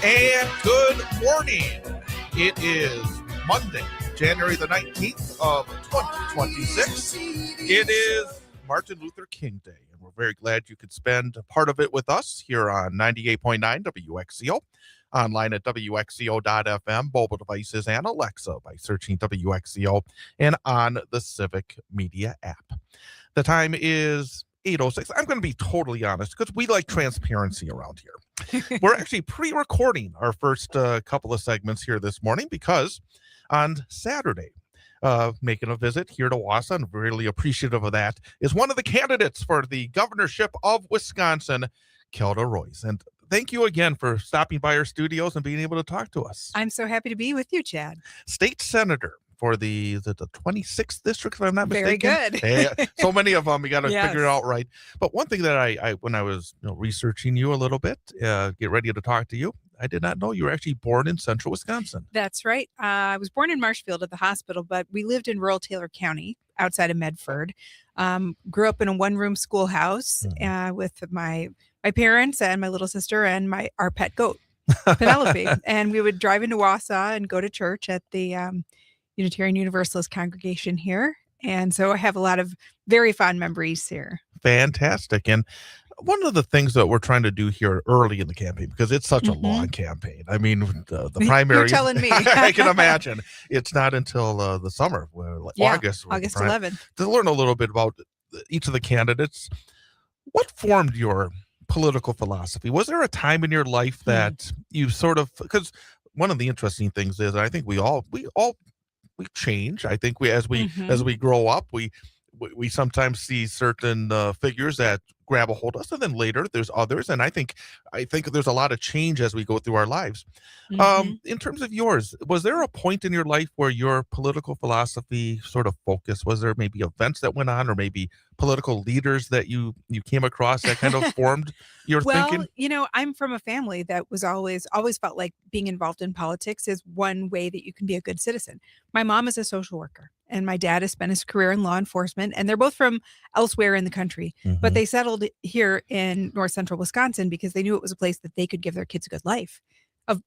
And good morning. It is Monday, January the 19th of 2026. It is Martin Luther King Day, and we're very glad you could spend part of it with us here on 98.9 WXCO, online at WXCO.FM, mobile devices, and Alexa by searching WXCO, and on the Civic Media app. The time is 8:06. I'm going to be totally honest because we like transparency around here. We're actually pre-recording our first couple of segments here this morning because on Saturday, making a visit here to Wausau, and really appreciative of that, is one of the candidates for the governorship of Wisconsin, Kelda Royce. And thank you again for stopping by our studios and being able to talk to us. I'm so happy to be with you, Chad. State Senator for the 26th district, if I'm not mistaken. Very good. Yeah, so many of them, you got to Yes. figure it out right. But one thing that I when I was researching you a little bit, get ready to talk to you, I did not know you were actually born in central Wisconsin. That's right. I was born in Marshfield at the hospital, but we lived in rural Taylor County outside of Medford. Grew up in a one-room schoolhouse with my parents and my little sister and our pet goat, Penelope. And we would drive into Wausau and go to church at the Unitarian Universalist congregation here. And so I have a lot of very fond memories here. Fantastic. And one of the things that we're trying to do here early in the campaign, because it's such a long campaign. I mean, the primary. You're telling me. I can imagine. It's not until the summer, August 11th. To learn a little bit about each of the candidates. What formed your political philosophy? Was there a time in your life that you sort of, because one of the interesting things is, I think we change. I think as we grow up, we sometimes see certain figures that grab a hold of us, and then later there's others. And I think there's a lot of change as we go through our lives. In terms of yours, was there a point in your life where your political philosophy sort of focused? Was there maybe events that went on, or maybe political leaders that you came across that kind of formed your thinking? Well, I'm from a family that was always felt like being involved in politics is one way that you can be a good citizen. My mom is a social worker, and my dad has spent his career in law enforcement, and they're both from elsewhere in the country, but they settled here in north central Wisconsin because they knew it was a place that they could give their kids a good life.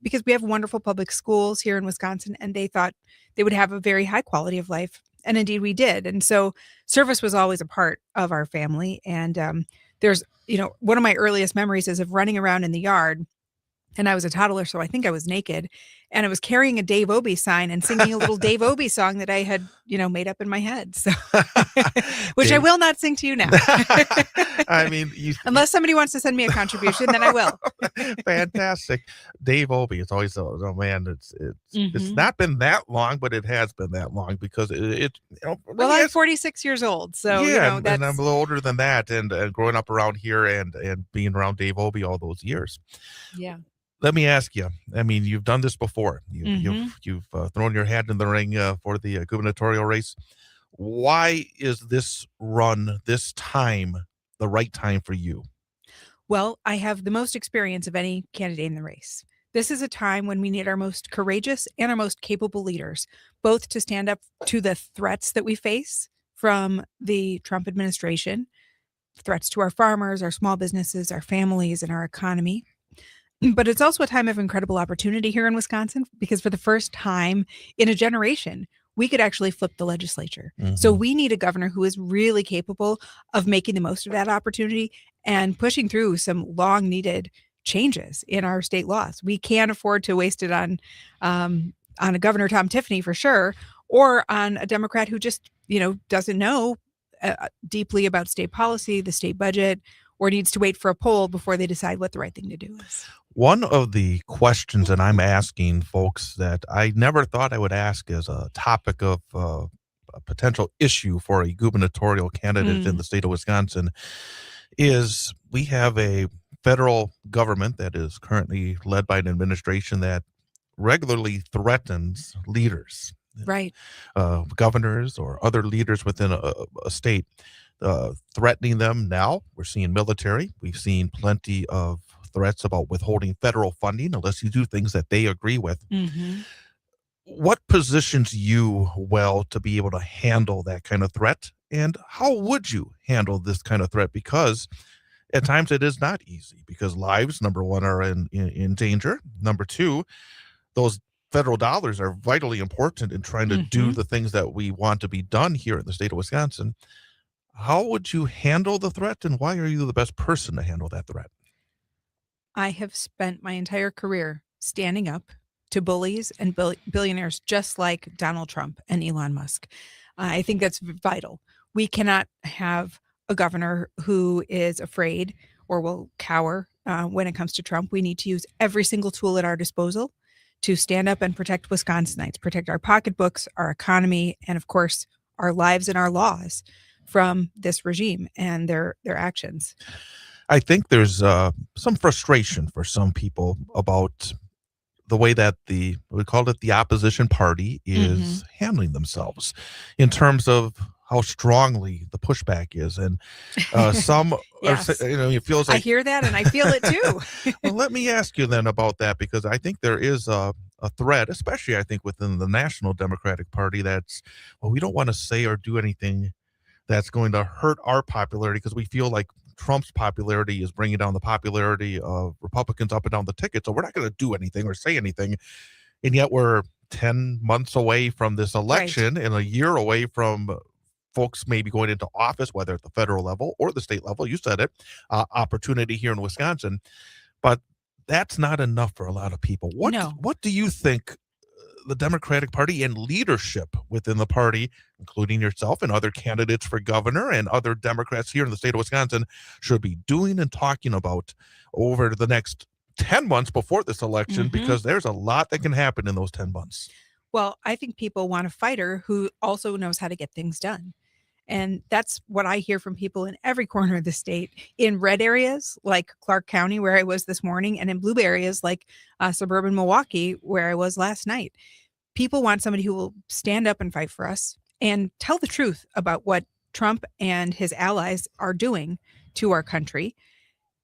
Because we have wonderful public schools here in Wisconsin, and they thought they would have a very high quality of life. And indeed we did. And so service was always a part of our family. And there's, one of my earliest memories is of running around in the yard. And I was a toddler, so I think I was naked. And I was carrying a Dave Obey sign and singing a little Dave Obey song that I had, made up in my head. So, which I will not sing to you now. I mean, unless somebody wants to send me a contribution, then I will. Fantastic. Dave Obey. It's always, it's not been that long, but it has been that long because well, I'm 46 years old. So, and I'm a little older than that. And growing up around here and being around Dave Obey all those years. Yeah. Let me ask you. I mean, you've done this before. You've thrown your hat in the ring for the gubernatorial race. Why is this time, the right time for you? Well, I have the most experience of any candidate in the race. This is a time when we need our most courageous and our most capable leaders, both to stand up to the threats that we face from the Trump administration, threats to our farmers, our small businesses, our families, and our economy. But it's also a time of incredible opportunity here in Wisconsin because for the first time in a generation, we could actually flip the legislature. So we need a governor who is really capable of making the most of that opportunity and pushing through some long needed changes in our state laws. We can't afford to waste it on a Governor Tom Tiffany for sure, or on a Democrat who just, doesn't know deeply about state policy, the state budget, or needs to wait for a poll before they decide what the right thing to do is. One of the questions that I'm asking folks that I never thought I would ask as a topic of a potential issue for a gubernatorial candidate in the state of Wisconsin is we have a federal government that is currently led by an administration that regularly threatens leaders, Right. governors or other leaders within a state, threatening them now. We're seeing military. We've seen plenty of threats about withholding federal funding unless you do things that they agree with. Mm-hmm. What positions you well to be able to handle that kind of threat? And how would you handle this kind of threat? Because at times it is not easy because lives, number one, are in danger. Number two, those federal dollars are vitally important in trying to do Mm-hmm. the things that we want to be done here in the state of Wisconsin. How would you handle the threat, and why are you the best person to handle that threat? I have spent my entire career standing up to bullies and billionaires just like Donald Trump and Elon Musk. I think that's vital. We cannot have a governor who is afraid or will cower when it comes to Trump. We need to use every single tool at our disposal to stand up and protect Wisconsinites, protect our pocketbooks, our economy, and of course, our lives and our laws from this regime and their actions. I think there's some frustration for some people about the way that we call it the opposition party is handling themselves in terms of how strongly the pushback is. And some Yes. are, it feels I like, hear that and I feel it too. well, let me ask you then about that, because I think there is a threat, especially I think within the National Democratic Party, that's, well, we don't want to say or do anything that's going to hurt our popularity because we feel like Trump's popularity is bringing down the popularity of Republicans up and down the ticket. So we're not going to do anything or say anything. And yet we're 10 months away from this election and a year away from folks maybe going into office, whether at the federal level or the state level. You said it, opportunity here in Wisconsin. But that's not enough for a lot of people. No. What do you think the Democratic Party and leadership within the party, including yourself and other candidates for governor and other Democrats here in the state of Wisconsin, should be doing and talking about over the next 10 months before this election? Because there's a lot that can happen in those 10 months. Well, I think people want a fighter who also knows how to get things done. And that's what I hear from people in every corner of the state, in red areas like Clark County, where I was this morning, and in blue areas like suburban Milwaukee, where I was last night. People want somebody who will stand up and fight for us and tell the truth about what Trump and his allies are doing to our country,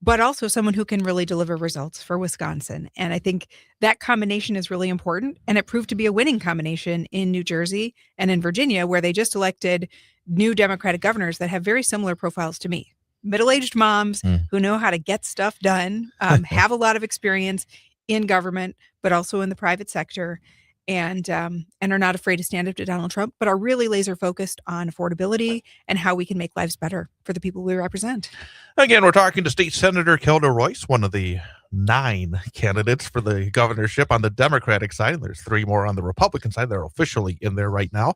but also someone who can really deliver results for Wisconsin. And I think that combination is really important. And it proved to be a winning combination in New Jersey and in Virginia, where they just elected new Democratic governors that have very similar profiles to me. Middle-aged moms who know how to get stuff done, have a lot of experience in government, but also in the private sector, and are not afraid to stand up to Donald Trump, but are really laser focused on affordability and how we can make lives better for the people we represent. Again, we're talking to State Senator Kelda Royce, one of the 9 candidates for the governorship on the Democratic side. There's 3 more on the Republican side. They're officially in there right now.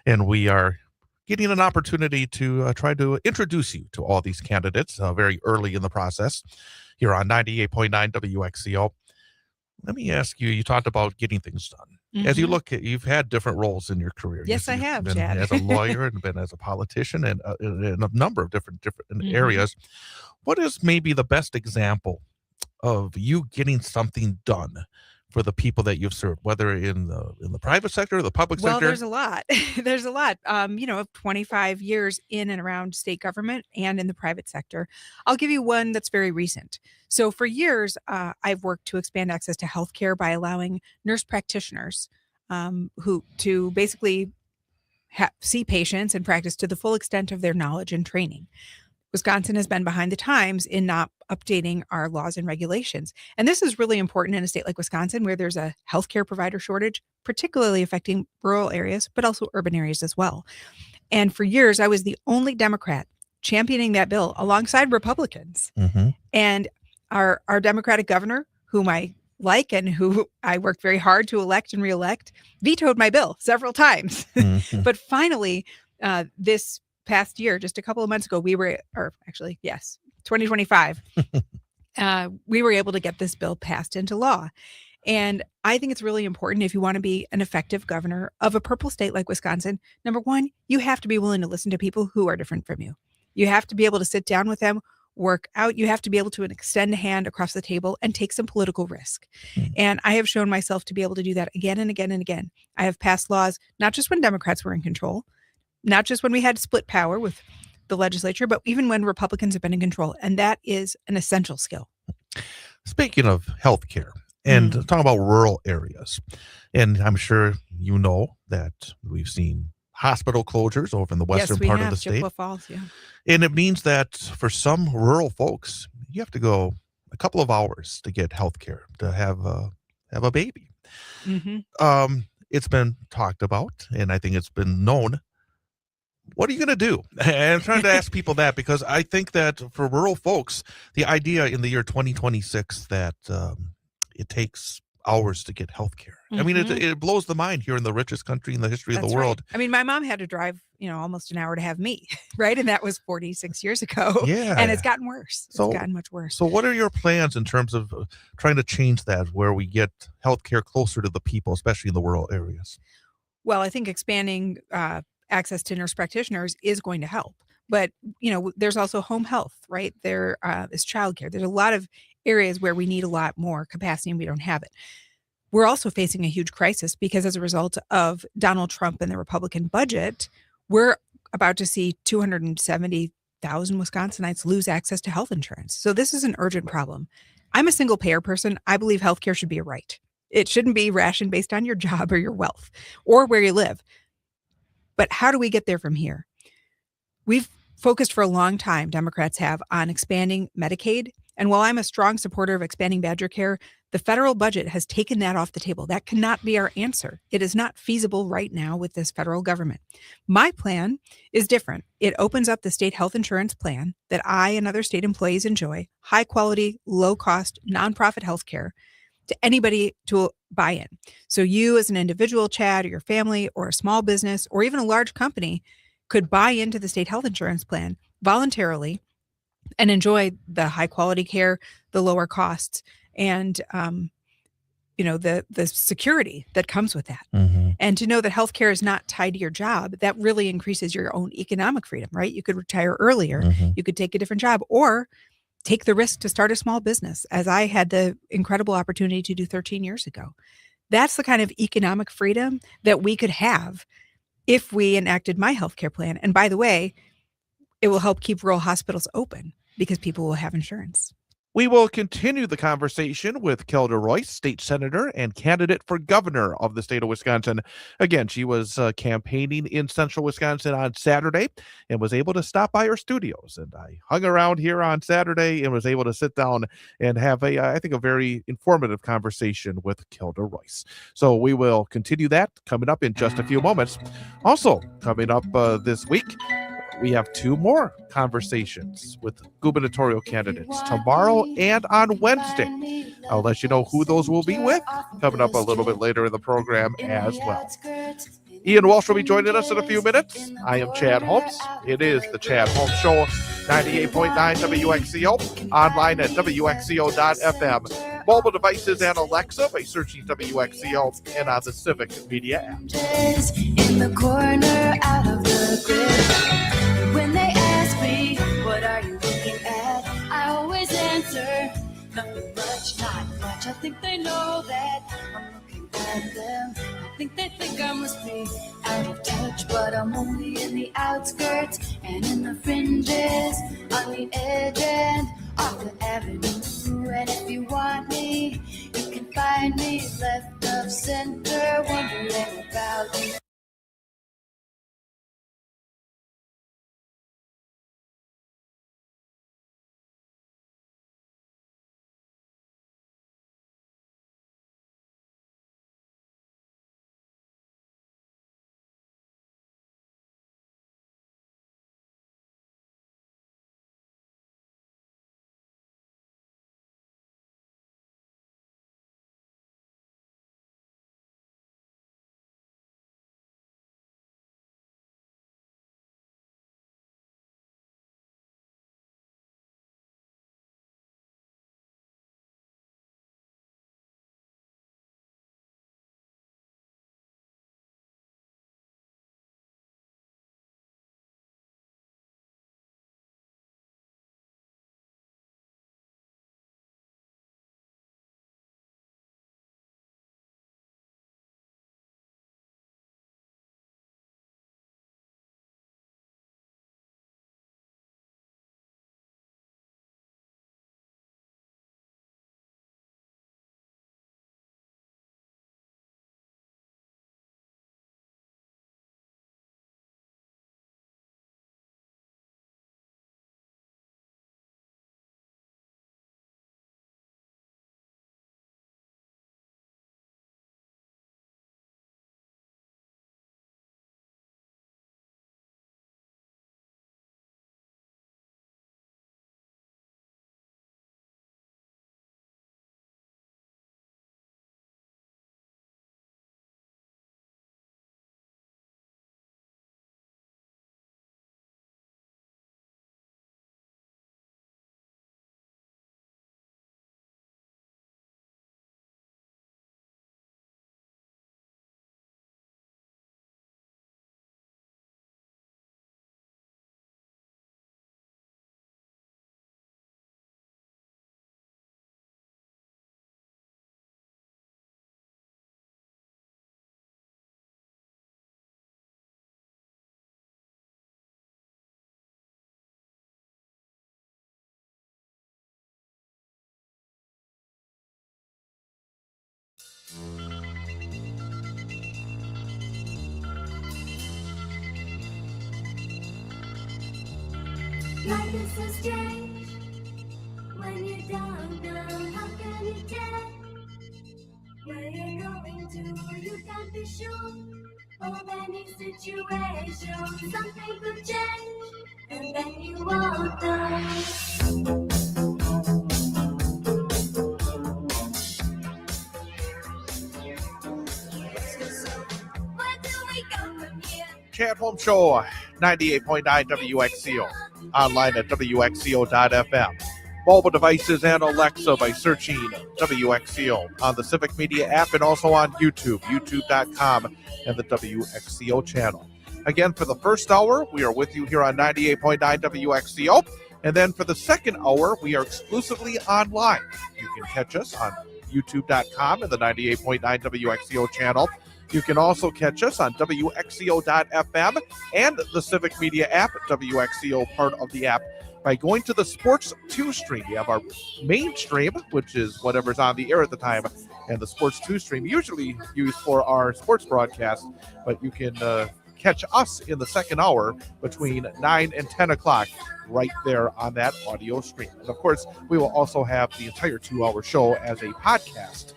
And we are getting an opportunity to try to introduce you to all these candidates very early in the process here on 98.9 WXCO. Let me ask you, you talked about getting things done. As you look at, you've had different roles in your career. Yes, I have, been Chad. as a lawyer and been as a politician and in a number of different areas. What is maybe the best example of you getting something done for the people that you've served, whether in the private sector or the public sector? Well, there's a lot. There's a lot. Of 25 years in and around state government and in the private sector. I'll give you one that's very recent. So for years, I've worked to expand access to healthcare by allowing nurse practitioners who to basically see patients and practice to the full extent of their knowledge and training. Wisconsin has been behind the times in not updating our laws and regulations. And this is really important in a state like Wisconsin, where there's a healthcare provider shortage, particularly affecting rural areas, but also urban areas as well. And for years, I was the only Democrat championing that bill alongside Republicans. And our Democratic governor, whom I like and who I worked very hard to elect and reelect, vetoed my bill several times. But finally, this past year, just a couple of months ago, 2025, we were able to get this bill passed into law. And I think it's really important, if you want to be an effective governor of a purple state like Wisconsin, number one, you have to be willing to listen to people who are different from you. You have to be able to sit down with them, work out. You have to be able to extend a hand across the table and take some political risk. And I have shown myself to be able to do that again and again and again. I have passed laws, not just when Democrats were in control, not just when we had split power with the legislature, but even when Republicans have been in control. And that is an essential skill. Speaking of healthcare and talking about rural areas, and I'm sure you know that we've seen hospital closures over in the western part of the state. Chippewa Falls, yeah. And it means that for some rural folks, you have to go a couple of hours to get health care, to have a baby. It's been talked about, and I think it's been known. What are you going to do? And I'm trying to ask people that because I think that for rural folks, the idea in the year 2026 that it takes hours to get health care. I mean, it blows the mind here in the richest country in the history of the world. Right. I mean, my mom had to drive, almost an hour to have me, right? And that was 46 years ago. Yeah. And it's gotten worse. It's gotten much worse. So what are your plans in terms of trying to change that where we get health care closer to the people, especially in the rural areas? Well, I think expanding access to nurse practitioners is going to help. But, there's also home health, right? There is childcare. There's a lot of areas where we need a lot more capacity and we don't have it. We're also facing a huge crisis because as a result of Donald Trump and the Republican budget, we're about to see 270,000 Wisconsinites lose access to health insurance. So this is an urgent problem. I'm a single payer person. I believe healthcare should be a right. It shouldn't be rationed based on your job or your wealth or where you live. But how do we get there from here? We've focused for a long time, Democrats have, on expanding Medicaid. And while I'm a strong supporter of expanding Badger Care, the federal budget has taken that off the table. That cannot be our answer. It is not feasible right now with this federal government. My plan is different. It opens up the state health insurance plan that I and other state employees enjoy, high quality, low cost, nonprofit health care to anybody to buy in. So you as an individual, Chad, or your family, or a small business, or even a large company could buy into the state health insurance plan voluntarily and enjoy the high quality care, the lower costs, and the security that comes with that. And to know that healthcare is not tied to your job, that really increases your own economic freedom, right? You could retire earlier, you could take a different job, or take the risk to start a small business, as I had the incredible opportunity to do 13 years ago. That's the kind of economic freedom that we could have if we enacted my healthcare plan. And by the way, it will help keep rural hospitals open because people will have insurance. We will continue the conversation with Kelda Royce, state senator and candidate for governor of the state of Wisconsin. Again, she was campaigning in central Wisconsin on Saturday and was able to stop by our studios. And I hung around here on Saturday and was able to sit down and have I think, a very informative conversation with Kelda Royce. So we will continue that coming up in just a few moments. Also, coming up this week, we have two more conversations with gubernatorial candidates tomorrow and on Wednesday. I'll let you know who those will be with coming up a little bit later in the program as well. Ian Walsh will be joining us in a few minutes. I am Chad Holmes. It is the Chad Holmes Show, 98.9 WXCO, online at WXCO.FM, mobile devices and Alexa by searching WXCO and on the Civic Media app. In the corner out of the grid. When they ask me, what are you looking at? I always answer, nothing much, not much. I think they know that I'm looking at them. I think they think I must be out of touch, but I'm only in the outskirts and in the fringes, on the edge and off the avenue. And if you want me, you can find me left of center, wondering about you. Life is so strange when you don't know how can you tell where you're going to. You can't be sure of any situation. Something could change, and then you won't know. Where do we go from here? Chad Holmes Show, 98.9 WXCO. Online at WXCO.FM. Mobile devices and Alexa by searching WXCO on the Civic Media app and also on YouTube, youtube.com, and the WXCO channel. Again, for the first hour, we are with you here on 98.9 WXCO. And then for the second hour, we are exclusively online. You can catch us on youtube.com and the 98.9 WXCO channel. You can also catch us on WXCO.FM and the Civic Media app, WXCO part of the app, by going to the Sports 2 stream. We have our main stream, which is whatever's on the air at the time, and the Sports 2 stream, usually used for our sports broadcast, but you can catch us in the second hour between 9 and 10 o'clock right there on that audio stream. And of course, we will also have the entire 2-hour show as a podcast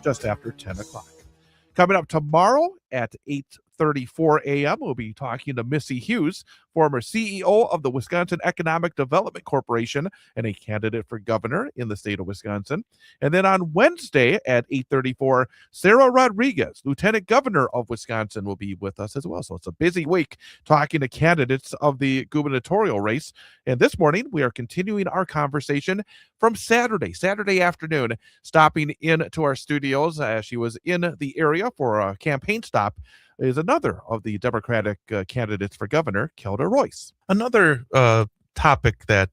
just after 10 o'clock. Coming up tomorrow at 8:34 a.m., we'll be talking to Missy Hughes, former CEO of the Wisconsin Economic Development Corporation and a candidate for governor in the state of Wisconsin. And then on Wednesday at 8:34, Sarah Rodriguez, Lieutenant Governor of Wisconsin, will be with us as well. So it's a busy week talking to candidates of the gubernatorial race. And this morning, we are continuing our conversation from Saturday afternoon, stopping into our studios as she was in the area for a campaign stop, is another of the Democratic candidates for governor, Kelda Royce. Another topic that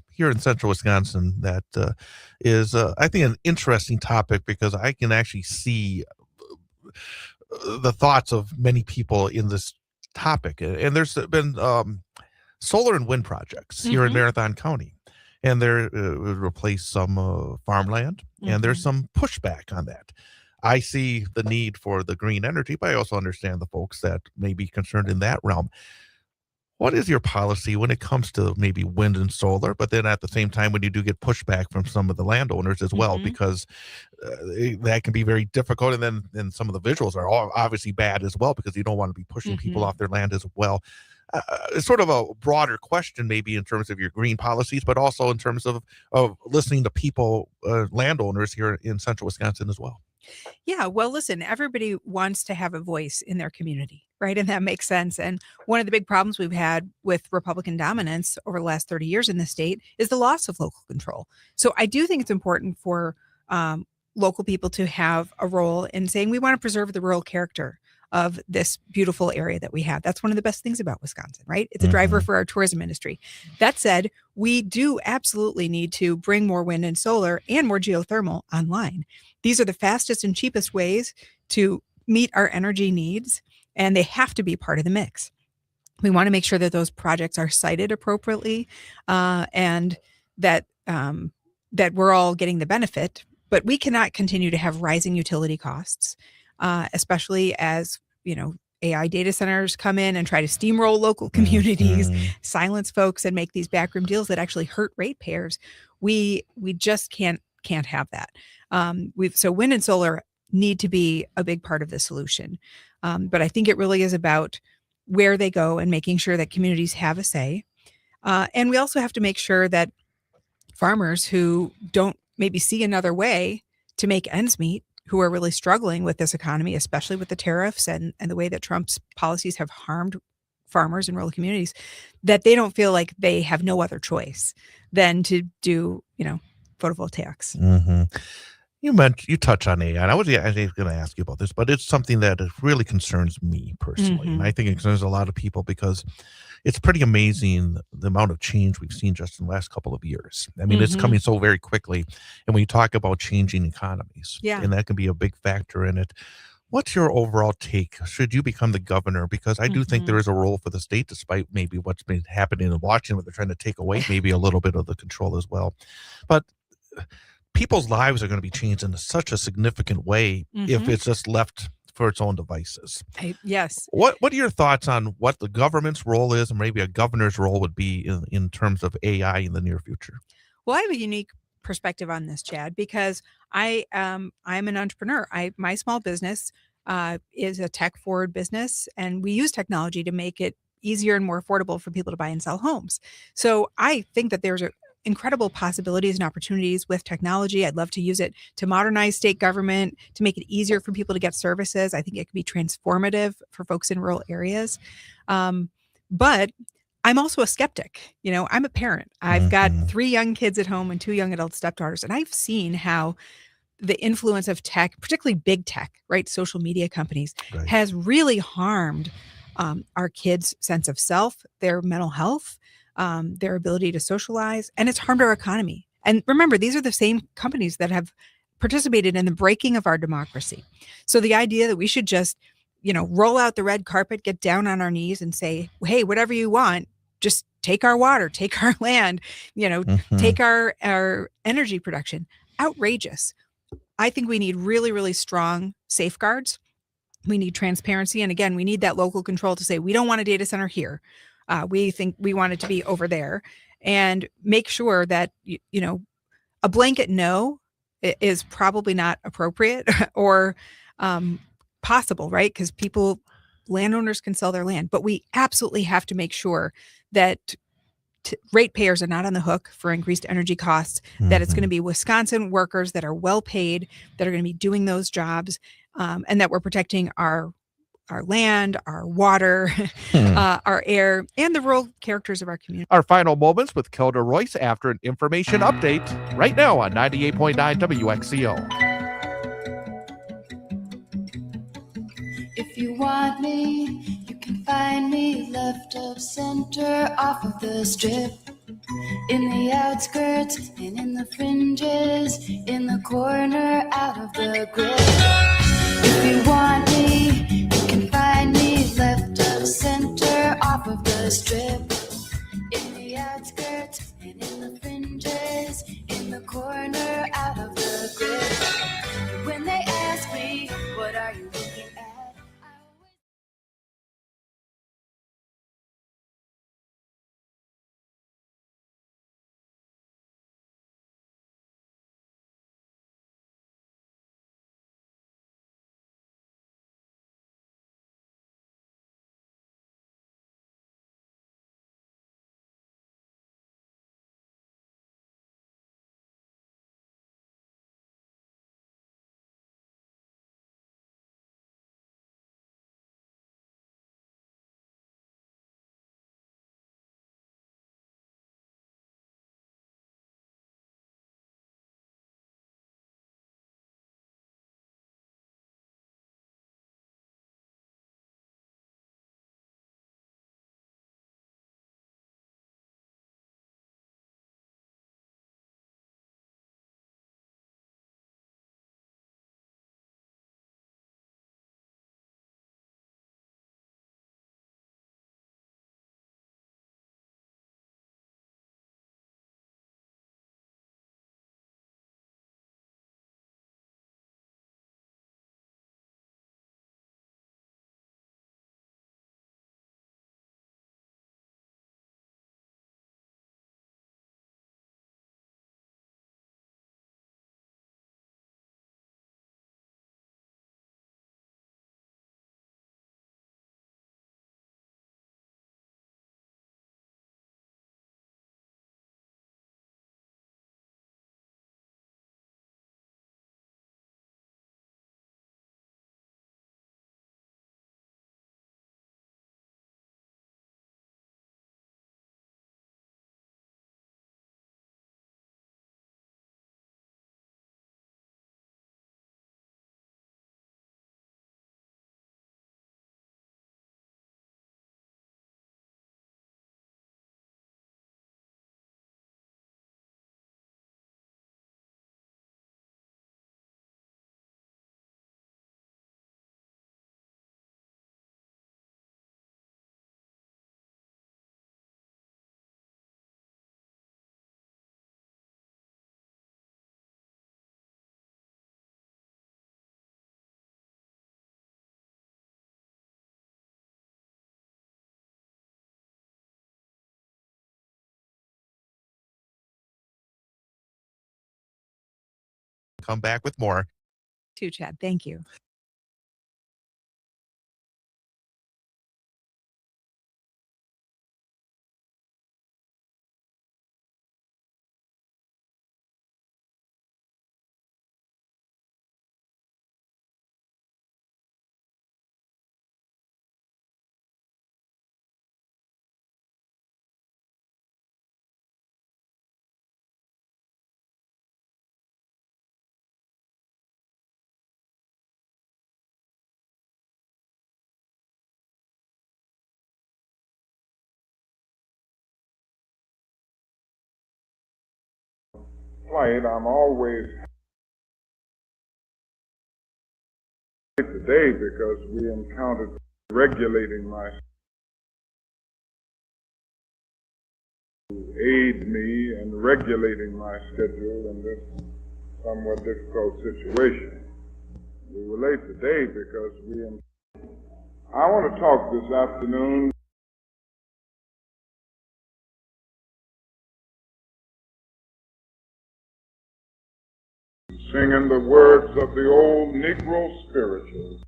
here in central Wisconsin that is, I think, an interesting topic because I can actually see the thoughts of many people in this topic. And there's been solar and wind projects here in Marathon County, and they're would replace some farmland, and there's some pushback on that. I see the need for the green energy, but I also understand the folks that may be concerned in that realm. What is your policy when it comes to maybe wind and solar, but then at the same time when you do get pushback from some of the landowners as well, because that can be very difficult, and then some of the visuals are obviously bad as well because you don't want to be pushing people off their land as well. It's sort of a broader question maybe in terms of your green policies, but also in terms of listening to people, landowners here in central Wisconsin as well. Yeah, well, listen, everybody wants to have a voice in their community, right? And that makes sense. And one of the big problems we've had with Republican dominance over the last 30 years in the state is the loss of local control. So I do think it's important for local people to have a role in saying we want to preserve the rural character of this beautiful area that we have. That's one of the best things about Wisconsin, right? It's a driver for our tourism industry. That said, we do absolutely need to bring more wind and solar and more geothermal online. These are the fastest and cheapest ways to meet our energy needs, and they have to be part of the mix. We want to make sure that those projects are sited appropriately, and that we're all getting the benefit. But we cannot continue to have rising utility costs, especially as AI data centers come in and try to steamroll local communities, silence folks, and make these backroom deals that actually hurt ratepayers. We just can't have that. So wind and solar need to be a big part of the solution. But I think it really is about where they go and making sure that communities have a say. And we also have to make sure that farmers who don't maybe see another way to make ends meet, who are really struggling with this economy, especially with the tariffs and the way that Trump's policies have harmed farmers in rural communities, that they don't feel like they have no other choice than to do, photovoltaics. You touch on AI, and I was going to ask you about this, but it's something that really concerns me personally. And I think it concerns a lot of people because it's pretty amazing the amount of change we've seen just in the last couple of years. I mean, it's coming so very quickly. And when you talk about changing economies, and that can be a big factor in it. What's your overall take? Should you become the governor? Because I do think there is a role for the state, despite maybe what's been happening in Washington, where they're trying to take away maybe a little bit of the control as well. But people's lives are going to be changed in such a significant way if it's just left for its own devices. Yes. What are your thoughts on what the government's role is, and maybe a governor's role would be in terms of AI in the near future? Well, I have a unique perspective on this, Chad, because I'm an entrepreneur. My small business is a tech forward business, and we use technology to make it easier and more affordable for people to buy and sell homes. So I think that there's incredible possibilities and opportunities with technology. I'd love to use it to modernize state government, to make it easier for people to get services. I think it could be transformative for folks in rural areas. But I'm also a skeptic. I'm a parent. I've got Mhm. 3 young kids at home and 2 young adult stepdaughters, and I've seen how the influence of tech, particularly big tech, right, social media companies, Right. has really harmed our kids' sense of self, their mental health, their ability to socialize, and it's harmed our economy. And remember, these are the same companies that have participated in the breaking of our democracy. So the idea that we should just, roll out the red carpet, get down on our knees and say, hey, whatever you want, just take our water, take our land, Mhm. take our energy production. Outrageous. I think we need really, really strong safeguards. We need transparency. And again, we need that local control to say, we don't want a data center here. We think we want it to be over there, and make sure that, a blanket no is probably not appropriate or possible, right? Because landowners can sell their land, but we absolutely have to make sure that ratepayers are not on the hook for increased energy costs, that it's going to Mhm. be Wisconsin workers that are well paid, that are going to be doing those jobs, and that we're protecting our land, our water, Hmm. our air, and the rural characters of our community. Our final moments with Kelda Royce after an information update right now on 98.9 WXCO. If you want me, you can find me left of center off of the strip. In the outskirts and in the fringes, in the corner out of the grip. If you want me, you can find me left of center off of the strip. In the outskirts and in the fringes, in the corner out of the grip. When they ask me, what are you looking at? Come back with more. Too, Chad. Thank you. Flight, I'm always today because we encountered regulating my to aid me in regulating my schedule in this somewhat difficult situation. We were late today because I want to talk this afternoon singing the words of the old Negro spirituals.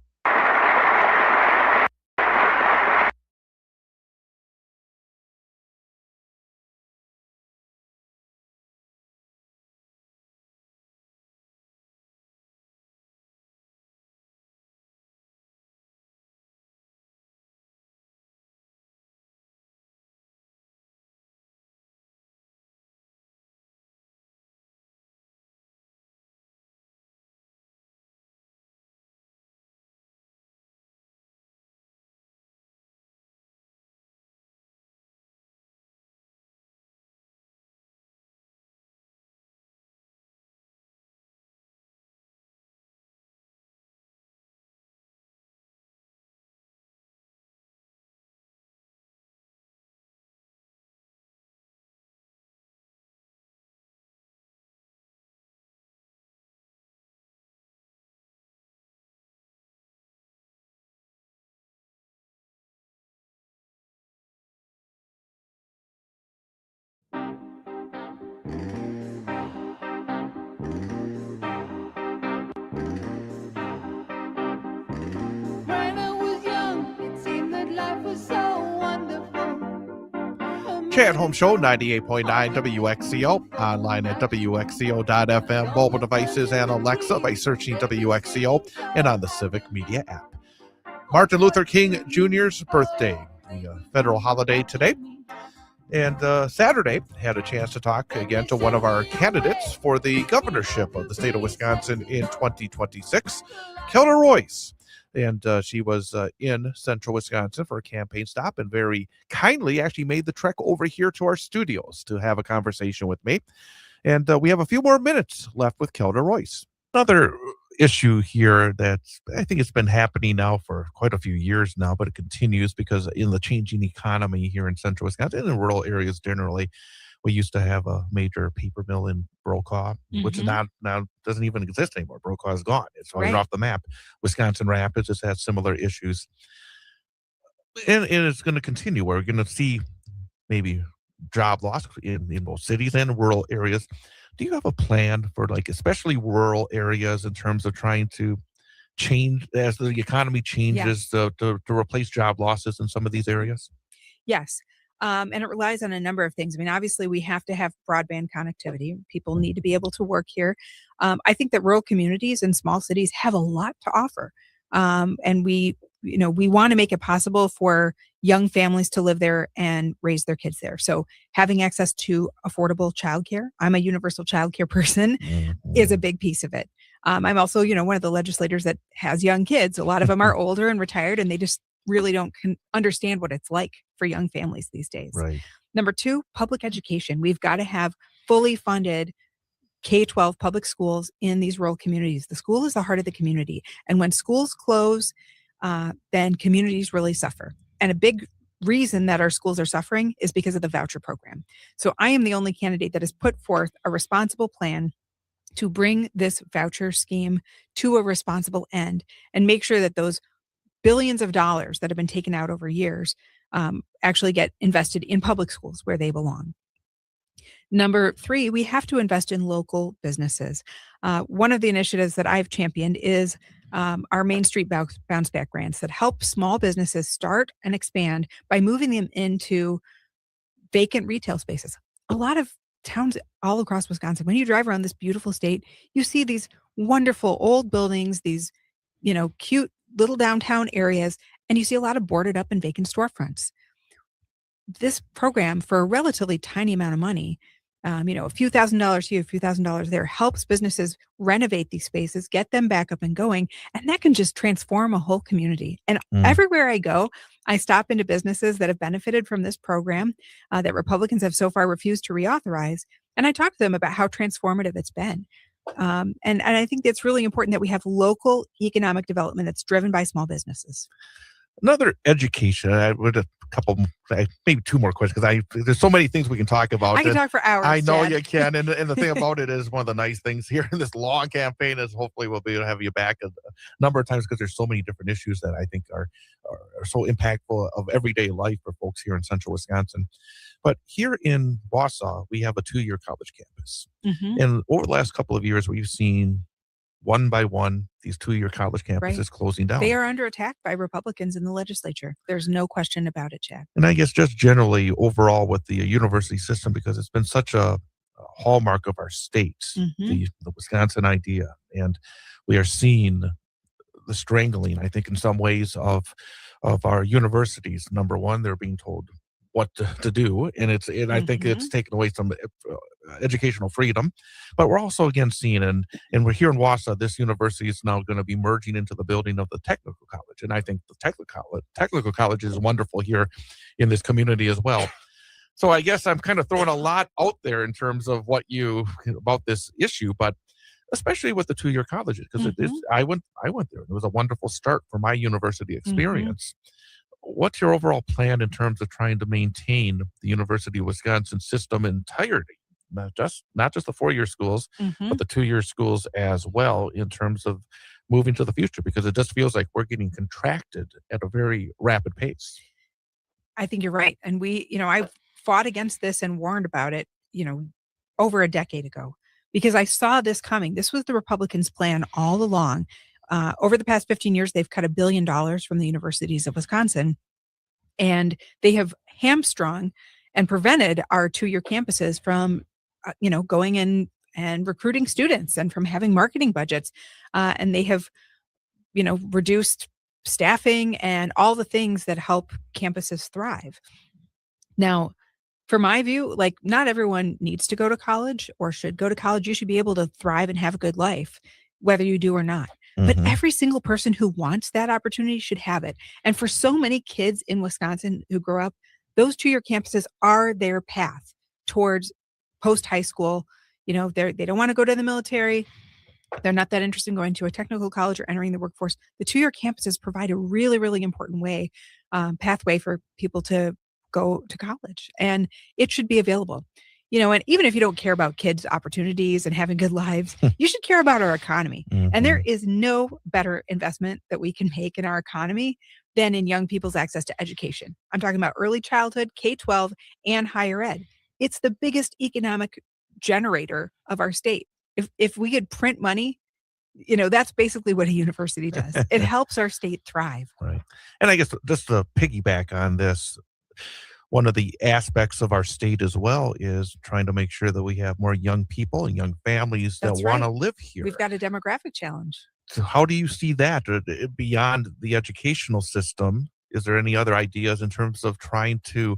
When I was young, it seemed that life was so wonderful. Chad Holmes Show, 98.9 WXCO, online at WXCO.FM, mobile devices and Alexa by searching WXCO, and on the Civic Media app. Martin Luther King Jr.'s birthday, the federal holiday today. And Saturday, had a chance to talk again to one of our candidates for the governorship of the state of Wisconsin in 2026, Kelda Royce. And she was in central Wisconsin for a campaign stop and very kindly actually made the trek over here to our studios to have a conversation with me. And we have a few more minutes left with Kelda Royce. Another issue here that I think it's been happening now for quite a few years now, but it continues because in the changing economy here in central Wisconsin and in rural areas generally, we used to have a major paper mill in Brokaw, which is now doesn't even exist anymore. Brokaw is gone. It's right off the map. Wisconsin Rapids has had similar issues. And it's going to continue. We're going to see maybe job loss in both cities and rural areas. Do you have a plan for, like, especially rural areas in terms of trying to change as the economy changes to replace job losses in some of these areas? Yes. And it relies on a number of things. I mean, obviously, we have to have broadband connectivity. People need to be able to work here. I think that rural communities and small cities have a lot to offer. And we want to make it possible for young families to live there and raise their kids there. So having access to affordable childcare, I'm a universal childcare person, is a big piece of it. I'm also, one of the legislators that has young kids. A lot of them are older and retired, and they just really don't understand what it's like for young families these days. Right. Number two, public education. We've got to have fully funded K-12 public schools in these rural communities. The school is the heart of the community. And when schools close, then communities really suffer. And a big reason that our schools are suffering is because of the voucher program. So I am the only candidate that has put forth a responsible plan to bring this voucher scheme to a responsible end and make sure that those billions of dollars that have been taken out over years actually get invested in public schools where they belong. Number 3, we have to invest in local businesses. One of the initiatives that I've championed is our Main Street Bounce Back grants that help small businesses start and expand by moving them into vacant retail spaces. A lot of towns all across Wisconsin, when you drive around this beautiful state, you see these wonderful old buildings, these, cute little downtown areas, and you see a lot of boarded up and vacant storefronts. This program, for a relatively tiny amount of money, a few $1,000s here, a few $1,000s there, helps businesses renovate these spaces, get them back up and going, and that can just transform a whole community. And everywhere I go, I stop into businesses that have benefited from this program that Republicans have so far refused to reauthorize, and I talk to them about how transformative it's been. And I think it's really important that we have local economic development that's driven by small businesses. Another education. I would a couple, maybe 2 more questions because there's so many things we can talk about. I can talk for hours. I know Chad. you can, and the thing about it is one of the nice things here in this long campaign is hopefully we'll be able to have you back a number of times because there's so many different issues that I think are so impactful of everyday life for folks here in central Wisconsin. But here in Wausau, we have a 2-year college campus, and over the last couple of years, we've seen one by one these 2-year college campuses closing down. They are under attack by Republicans in the legislature. There's no question about it, Chad. And I guess just generally overall with the university system, because it's been such a hallmark of our state, the Wisconsin idea, and we are seeing the strangling, I think, in some ways of our universities. Number one, they're being told what to do, and I think it's taken away some educational freedom. But we're also again seeing, and we're here in Wausau, this university is now going to be merging into the building of the technical college, and I think the technical college is wonderful here in this community as well. So I guess I'm kind of throwing a lot out there in terms of about this issue, but especially with the 2-year colleges, because I went there, and it was a wonderful start for my university experience. What's your overall plan in terms of trying to maintain the University of Wisconsin system entirety? Not just the 4-year schools, but the 2-year schools as well, in terms of moving to the future, because it just feels like we're getting contracted at a very rapid pace. I think you're right. And I fought against this and warned about it, over a decade ago, because I saw this coming. This was the Republicans' plan all along. Over the past 15 years, they've cut $1 billion from the universities of Wisconsin, and they have hamstrung and prevented our 2-year campuses from, going in and recruiting students and from having marketing budgets. And they have, reduced staffing and all the things that help campuses thrive. Now, for my view, not everyone needs to go to college or should go to college. You should be able to thrive and have a good life, whether you do or not. But every single person who wants that opportunity should have it. And for so many kids in Wisconsin who grow up, those 2-year campuses are their path towards post-high school. They don't want to go to the military. They're not that interested in going to a technical college or entering the workforce. The 2-year campuses provide a really, really important pathway for people to go to college. And it should be available. And even if you don't care about kids' opportunities and having good lives, you should care about our economy. And there is no better investment that we can make in our economy than in young people's access to education. I'm talking about early childhood, K-12, and higher ed. It's the biggest economic generator of our state. If we could print money, that's basically what a university does. It helps our state thrive. Right. And I guess just to piggyback on this, one of the aspects of our state as well is trying to make sure that we have more young people and young families that want to live here. We've got a demographic challenge. So how do you see that beyond the educational system? Is there any other ideas in terms of trying to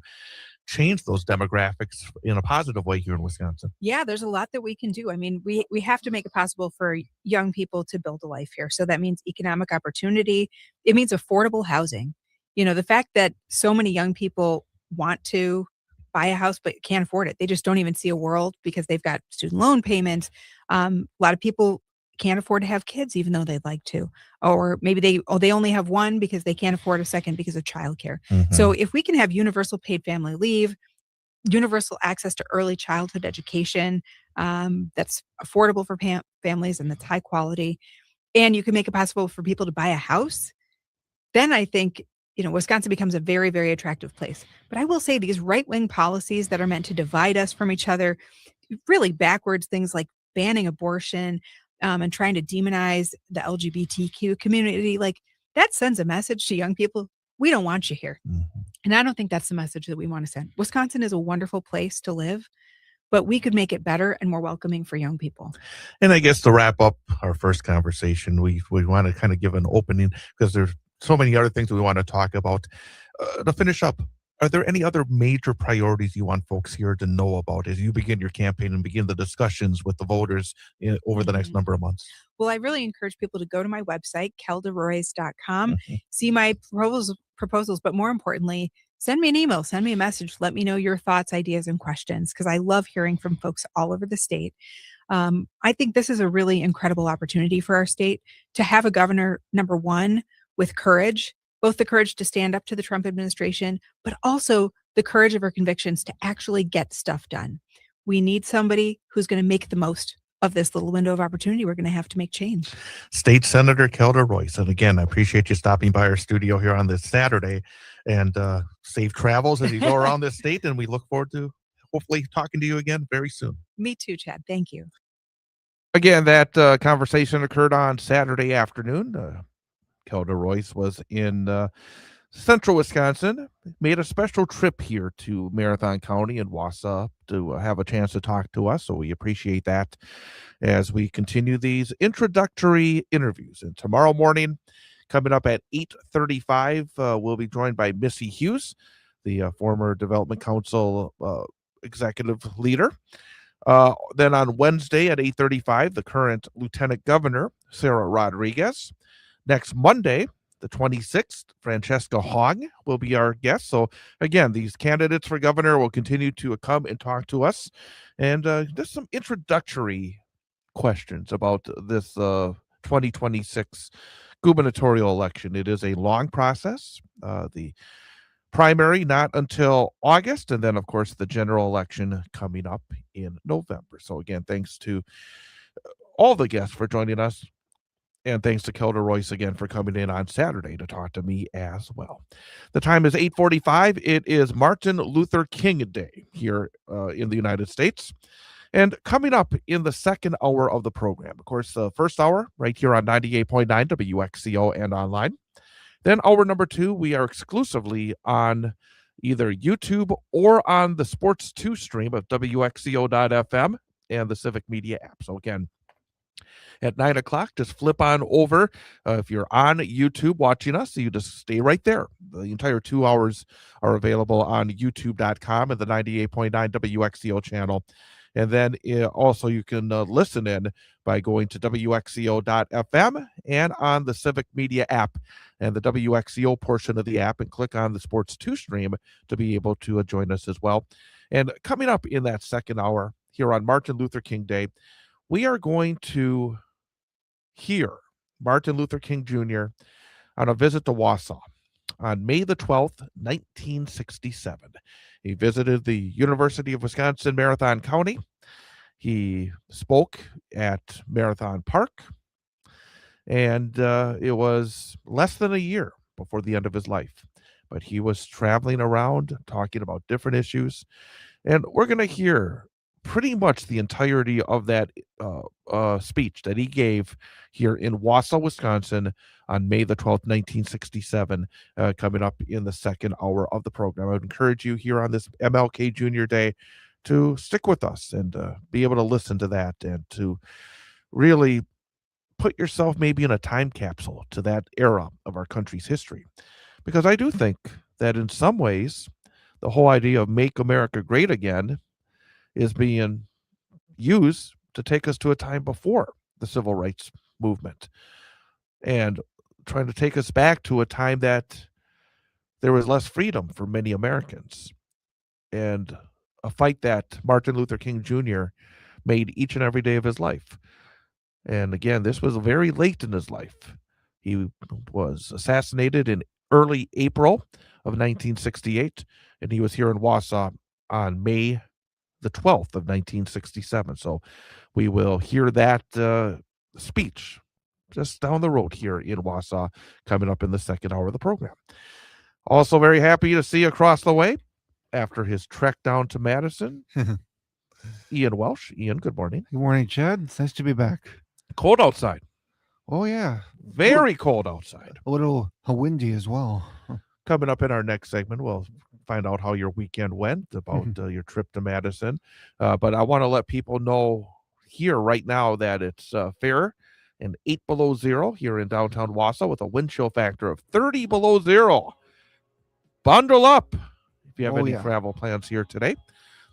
change those demographics in a positive way here in Wisconsin? Yeah, there's a lot that we can do. I mean, we have to make it possible for young people to build a life here. So that means economic opportunity. It means affordable housing. The fact that so many young people want to buy a house but can't afford it. They just don't even see a world because they've got student loan payments. A lot of people can't afford to have kids even though they'd like to, or maybe they only have one because they can't afford a second because of childcare. So if we can have universal paid family leave, universal access to early childhood education that's affordable for families and that's high quality, and you can make it possible for people to buy a house, then I think Wisconsin becomes a very, very attractive place. But I will say these right-wing policies that are meant to divide us from each other, really backwards things like banning abortion and trying to demonize the LGBTQ community, like that sends a message to young people. We don't want you here. Mm-hmm. And I don't think that's the message that we want to send. Wisconsin is a wonderful place to live, but we could make it better and more welcoming for young people. And I guess to wrap up our first conversation, we want to kind of give an opening because there's so many other things we want to talk about. To finish up, are there any other major priorities you want folks here to know about as you begin your campaign and begin the discussions with the voters over the next number of months? Well, I really encourage people to go to my website, keldaroys.com, Mm-hmm. see my proposals, but more importantly, send me an email, send me a message, let me know your thoughts, ideas, and questions, because I love hearing from folks all over the state. I think this is a really incredible opportunity for our state to have a governor, number one, with courage, both the courage to stand up to the Trump administration, but also the courage of her convictions to actually get stuff done. We need somebody who's going to make the most of this little window of opportunity. We're going to have to make change. State Senator Kelda Royce. And again, I appreciate you stopping by our studio here on this Saturday, and safe travels as you go around this state. And we look forward to hopefully talking to you again very soon. Me too, Chad. Thank you. Again, that conversation occurred on Saturday afternoon. Kelda Royce was in central Wisconsin, made a special trip here to Marathon County and Wausau to have a chance to talk to us. So we appreciate that as we continue these introductory interviews. And tomorrow morning, coming up at 8:35, we'll be joined by Missy Hughes, the former Development Council executive leader. Then on Wednesday at 8:35, the current Lieutenant Governor, Sarah Rodriguez. Next Monday, the 26th, Francesca Hogg will be our guest. So again, these candidates for governor will continue to come and talk to us. And just some introductory questions about this 2026 gubernatorial election. It is a long process. The primary not until August, and then, of course, the general election coming up in November. So again, thanks to all the guests for joining us. And thanks to Kelda Royce again for coming in on Saturday to talk to me as well. The time is 8:45. It is Martin Luther King Day here in the United States. And coming up in the second hour of the program, of course, the first hour right here on 98.9 WXCO and online. Then hour number 2, we are exclusively on either YouTube or on the Sports 2 stream of WXCO.FM and the Civic Media app. So again, at 9 o'clock, just flip on over. If you're on YouTube watching us, you just stay right there. The entire 2 hours are available on youtube.com and the 98.9 WXCO channel. And then also you can listen in by going to WXCO.FM and on the Civic Media app and the WXCO portion of the app, and click on the Sports 2 stream to be able to join us as well. And coming up in that second hour here on Martin Luther King Day, we are going to hear Martin Luther King Jr. on a visit to Wausau on May the 12th, 1967. He visited the University of Wisconsin Marathon County. He spoke at Marathon Park, and it was less than a year before the end of his life. But he was traveling around talking about different issues, and we're going to hear pretty much the entirety of that speech that he gave here in Wausau, Wisconsin on May the 12th, 1967, coming up in the second hour of the program. I would encourage you here on this MLK Jr. Day to stick with us and be able to listen to that and to really put yourself maybe in a time capsule to that era of our country's history. Because I do think that in some ways, the whole idea of Make America Great Again is being used to take us to a time before the civil rights movement and trying to take us back to a time that there was less freedom for many Americans, and a fight that Martin Luther King Jr. made each and every day of his life. And again, this was very late in his life. He was assassinated in early April of 1968, and he was here in Wausau on May the 12th of 1967. So we will hear that speech just down the road here in Wausau coming up in the second hour of the program. Also very happy to see across the way after his trek down to Madison, Ian Welsh. Ian, good morning. Good morning, Chad. It's nice to be back. Cold outside. Oh, yeah. Very cold outside. A little windy as well. Coming up in our next segment, we'll find out how your weekend went, about your trip to Madison. But I want to let people know here right now that it's fair and 8 below zero here in downtown Wausau with a wind chill factor of 30 below zero. Bundle up if you have any travel plans here today.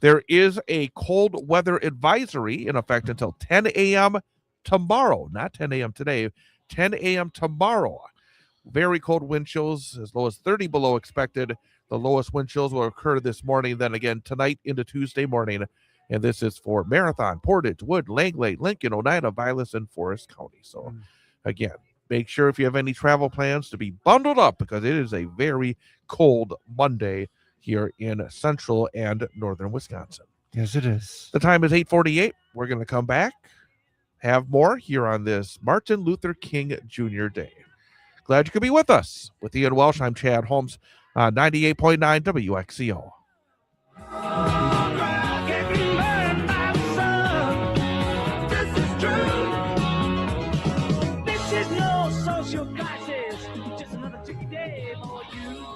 There is a cold weather advisory in effect until 10 a.m. tomorrow, not 10 a.m. today, 10 a.m. tomorrow. Very cold wind chills, as low as 30 below expected. The lowest wind chills will occur this morning, then again tonight into Tuesday morning. And this is for Marathon, Portage, Wood, Langley, Lincoln, Oneida, Vilas, and Forest County. So again, make sure if you have any travel plans to be bundled up, because it is a very cold Monday here in central and northern Wisconsin. Yes, it is. The time is 8:48. We're going to come back, have more here on this Martin Luther King Jr. Day. Glad you could be with us. With Ian Welsh, I'm Chad Holmes, 98.9 WXCO. This is no social crisis, just another tricky day for you.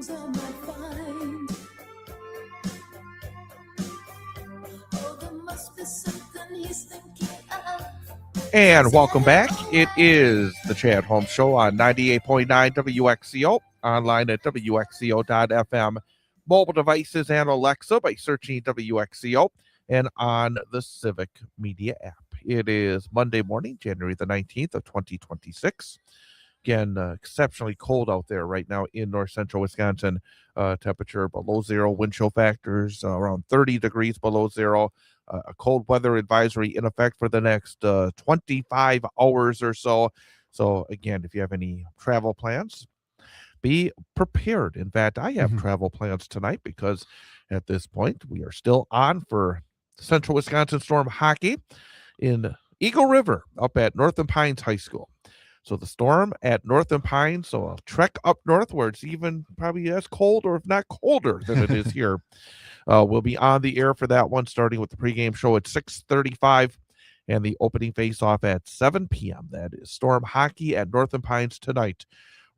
things I might find. Oh, there must be something he's thinking of. And welcome back. It is the Chad Holmes Show on 98.9 WXCO, online at WXCO.FM, mobile devices and Alexa by searching WXCO, and on the Civic Media app. It is Monday morning, January the 19th of 2026. Again, exceptionally cold out there right now in north central Wisconsin. Temperature below zero, wind chill factors around 30 degrees below zero. A cold weather advisory in effect for the next 25 hours or so. So, again, if you have any travel plans, be prepared. In fact, I have travel plans tonight because at this point we are still on for Central Wisconsin Storm hockey in Eagle River up at Northern Pines High School. So the Storm at Northern Pines, so I'll trek up north where it's even probably as cold or if not colder than it is here. We'll be on the air for that one, starting with the pregame show at 6:35 and the opening face-off at 7 p.m. That is Storm hockey at Northern Pines tonight,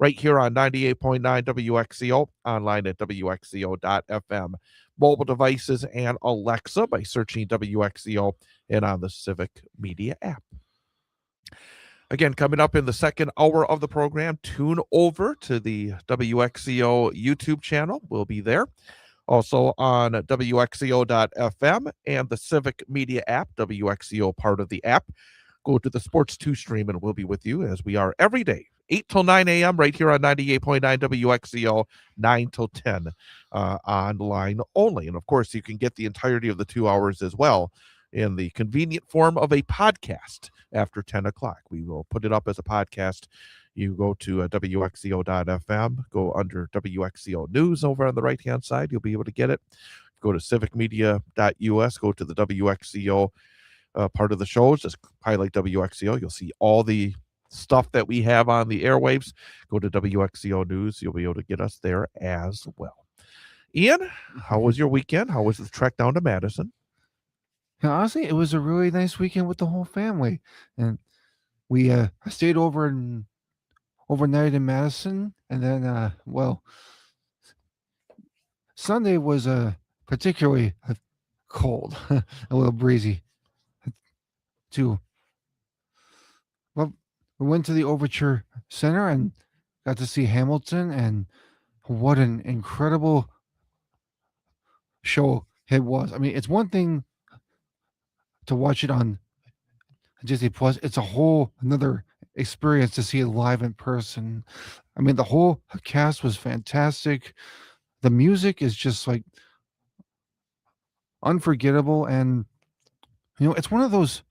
right here on 98.9 WXCO, online at WXCO.FM, mobile devices and Alexa by searching WXCO, and on the Civic Media app. Again, coming up in the second hour of the program, tune over to the WXCO YouTube channel. We'll be there. Also on WXCO.FM and the Civic Media app, WXCO part of the app. Go to the Sports 2 stream and we'll be with you as we are every day, 8 till 9 a.m. right here on 98.9 WXCO, 9 till 10 online only. And of course, you can get the entirety of the 2 hours as well in the convenient form of a podcast after 10 o'clock. We will put it up as a podcast. You go to WXCO.FM, go under WXCO News over on the right-hand side. You'll be able to get it. Go to civicmedia.us, go to the WXCO part of the shows, just highlight WXCO. You'll see all the stuff that we have on the airwaves. Go to WXCO News. You'll be able to get us there as well. Ian, how was your weekend? How was the trek down to Madison? Yeah, honestly, it was a really nice weekend with the whole family, and we I stayed overnight in Madison, and then Sunday was particularly cold, a little breezy too. Well, we went to the Overture Center and got to see Hamilton, and what an incredible show it was. I mean, it's one thing to watch it on Disney Plus. It's a whole another experience to see it live in person. I mean, the whole cast was fantastic. The music is just like unforgettable, and it's one of those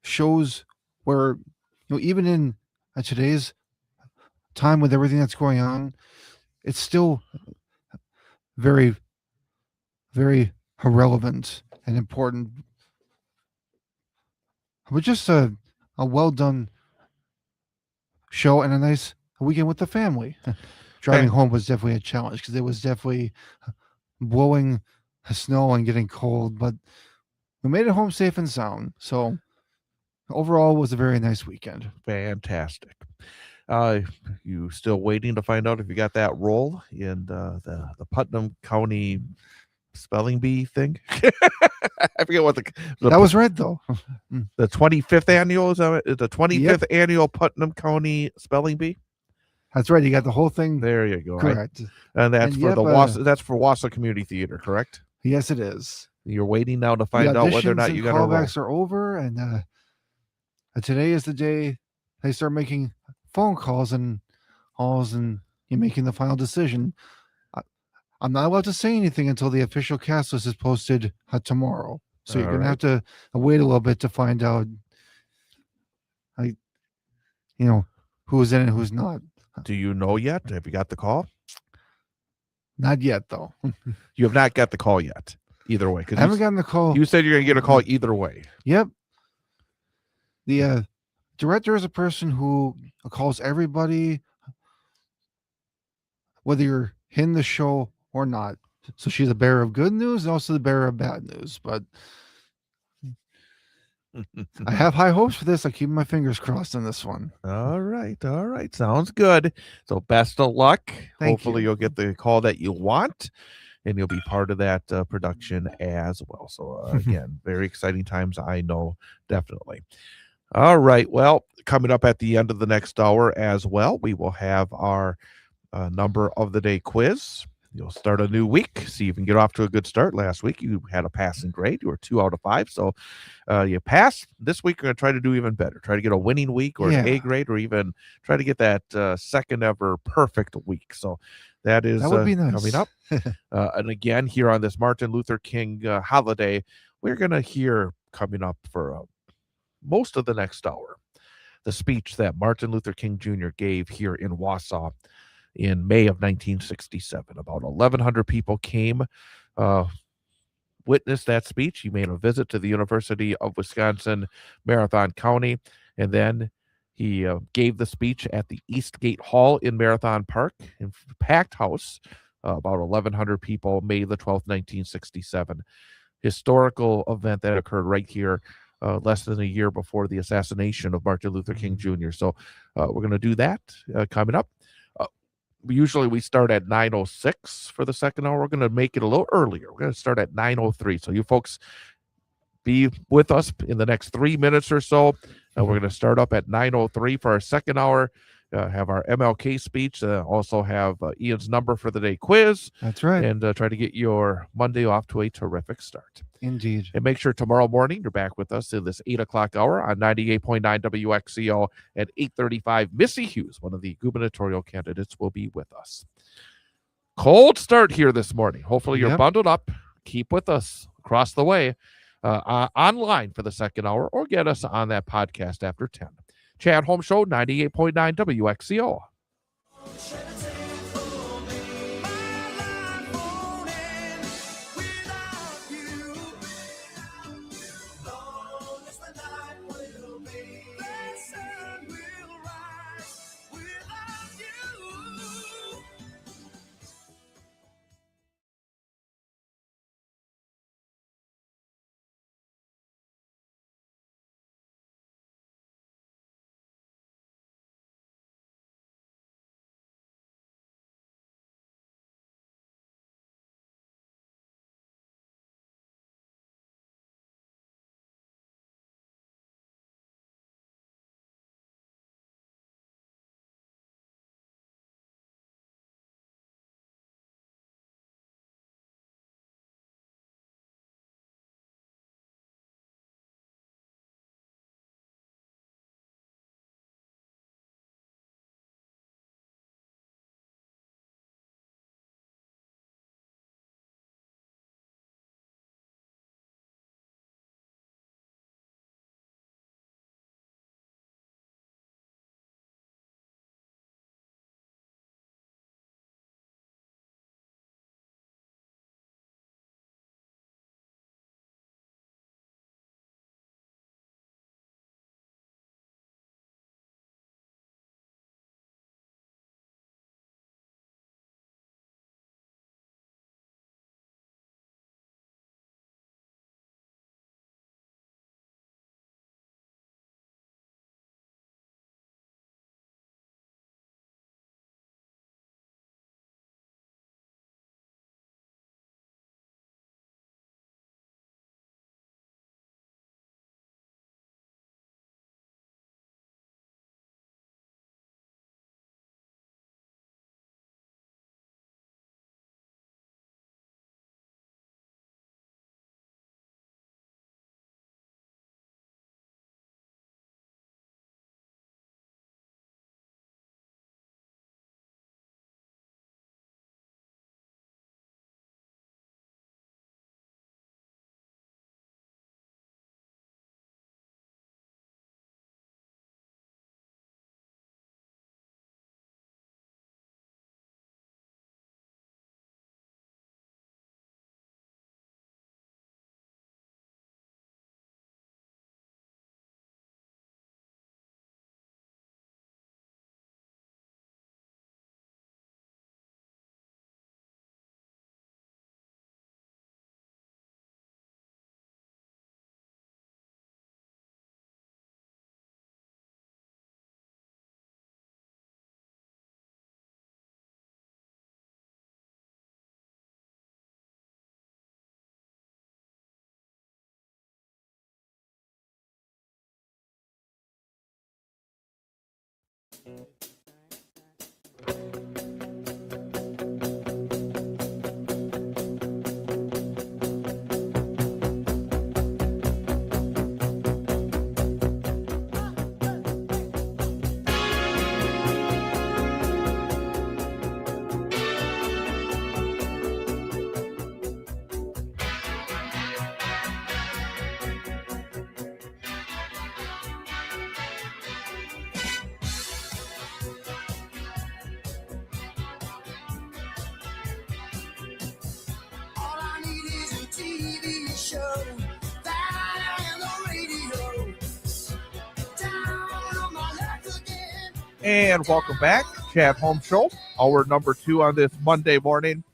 shows where even in today's time with everything that's going on, it's still very, very relevant and important. But just a well done show and a nice weekend with the family. Driving home was definitely a challenge because it was definitely blowing snow and getting cold, but we made it home safe and sound. So overall, it was a very nice weekend. Fantastic. You still waiting to find out if you got that role in the Putnam County spelling bee thing? I forget what that was right though. The 25th annual is the 25th annual Putnam County spelling bee. That's right. You got the whole thing. There you go. Correct. And that's for the that's for Wausau Community Theater, correct? Yes, it is. You're waiting now to find out whether or not you got a role. Callbacks are over, and today is the day they start making phone calls and you're making the final decision. I'm not allowed to say anything until the official cast list is posted tomorrow. So you're going to have to wait a little bit to find out, who's in and who's not. Do you know yet? Have you got the call? Not yet, though. You have not got the call yet. Either way. I haven't gotten the call. You said you're going to get a call either way. Yep. The director is a person who calls everybody, whether you're in the show or not. So she's a bearer of good news and also the bearer of bad news. But I have high hopes for this. I keep my fingers crossed on this one. All right. Sounds good. So best of luck. Thank Hopefully you. you'll get the call that you want, and you'll be part of that production as well. So again, very exciting times. I know, definitely. All right. Well, coming up at the end of the next hour as well, we will have our number of the day quiz. You'll start a new week. See if you can get off to a good start. Last week you had a passing grade. You were 2 out of 5. So you passed. This week we're going to try to do even better. Try to get a winning week or an A Yeah. grade, or even try to get that second ever perfect week. So that is That would be nice. coming up. And again, here on this Martin Luther King holiday, we're going to hear coming up for most of the next hour the speech that Martin Luther King Jr. gave here in Wausau in May of 1967. About 1,100 people came, witnessed that speech. He made a visit to the University of Wisconsin, Marathon County, and then he gave the speech at the Eastgate Hall in Marathon Park, in packed house, about 1,100 people, May the 12th, 1967. Historical event that occurred right here less than a year before the assassination of Martin Luther King Jr. So we're going to do that coming up. Usually we start at 9:06 for the second hour. We're going to make it a little earlier. We're going to start at 9:03. So you folks be with us in the next 3 minutes or so. We're going to start up at 9:03 for our second hour. Have our MLK speech. Also have Ian's number for the day quiz. That's right. And try to get your Monday off to a terrific start. Indeed. And make sure tomorrow morning you're back with us in this 8 o'clock hour on 98.9 WXCO at 8:35. Missy Hughes, one of the gubernatorial candidates, will be with us. Cold start here this morning. Hopefully you're Yep. bundled up. Keep with us across the way online for the second hour, or get us on that podcast after 10. Chad Holmes Show, 98.9 WXCO. All I need is a TV show, that and the radio. Down on my luck again. And welcome back, Chad Holmes Show, hour number 2 on this Monday morning.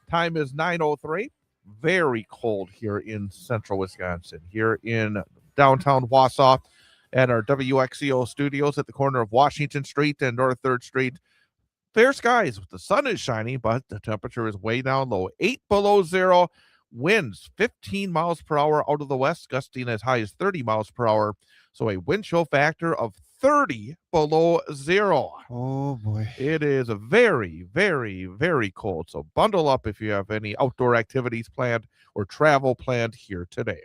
Time is 9:03. Very cold here in central Wisconsin, here in downtown Wausau at our WXCO studios at the corner of Washington Street and North 3rd Street. Fair skies. The sun is shining, but the temperature is way down low. 8 below zero. Winds 15 miles per hour out of the west, gusting as high as 30 miles per hour. So a wind chill factor of 30 below zero. Oh boy. It is very, very, very cold. So bundle up if you have any outdoor activities planned or travel planned here today.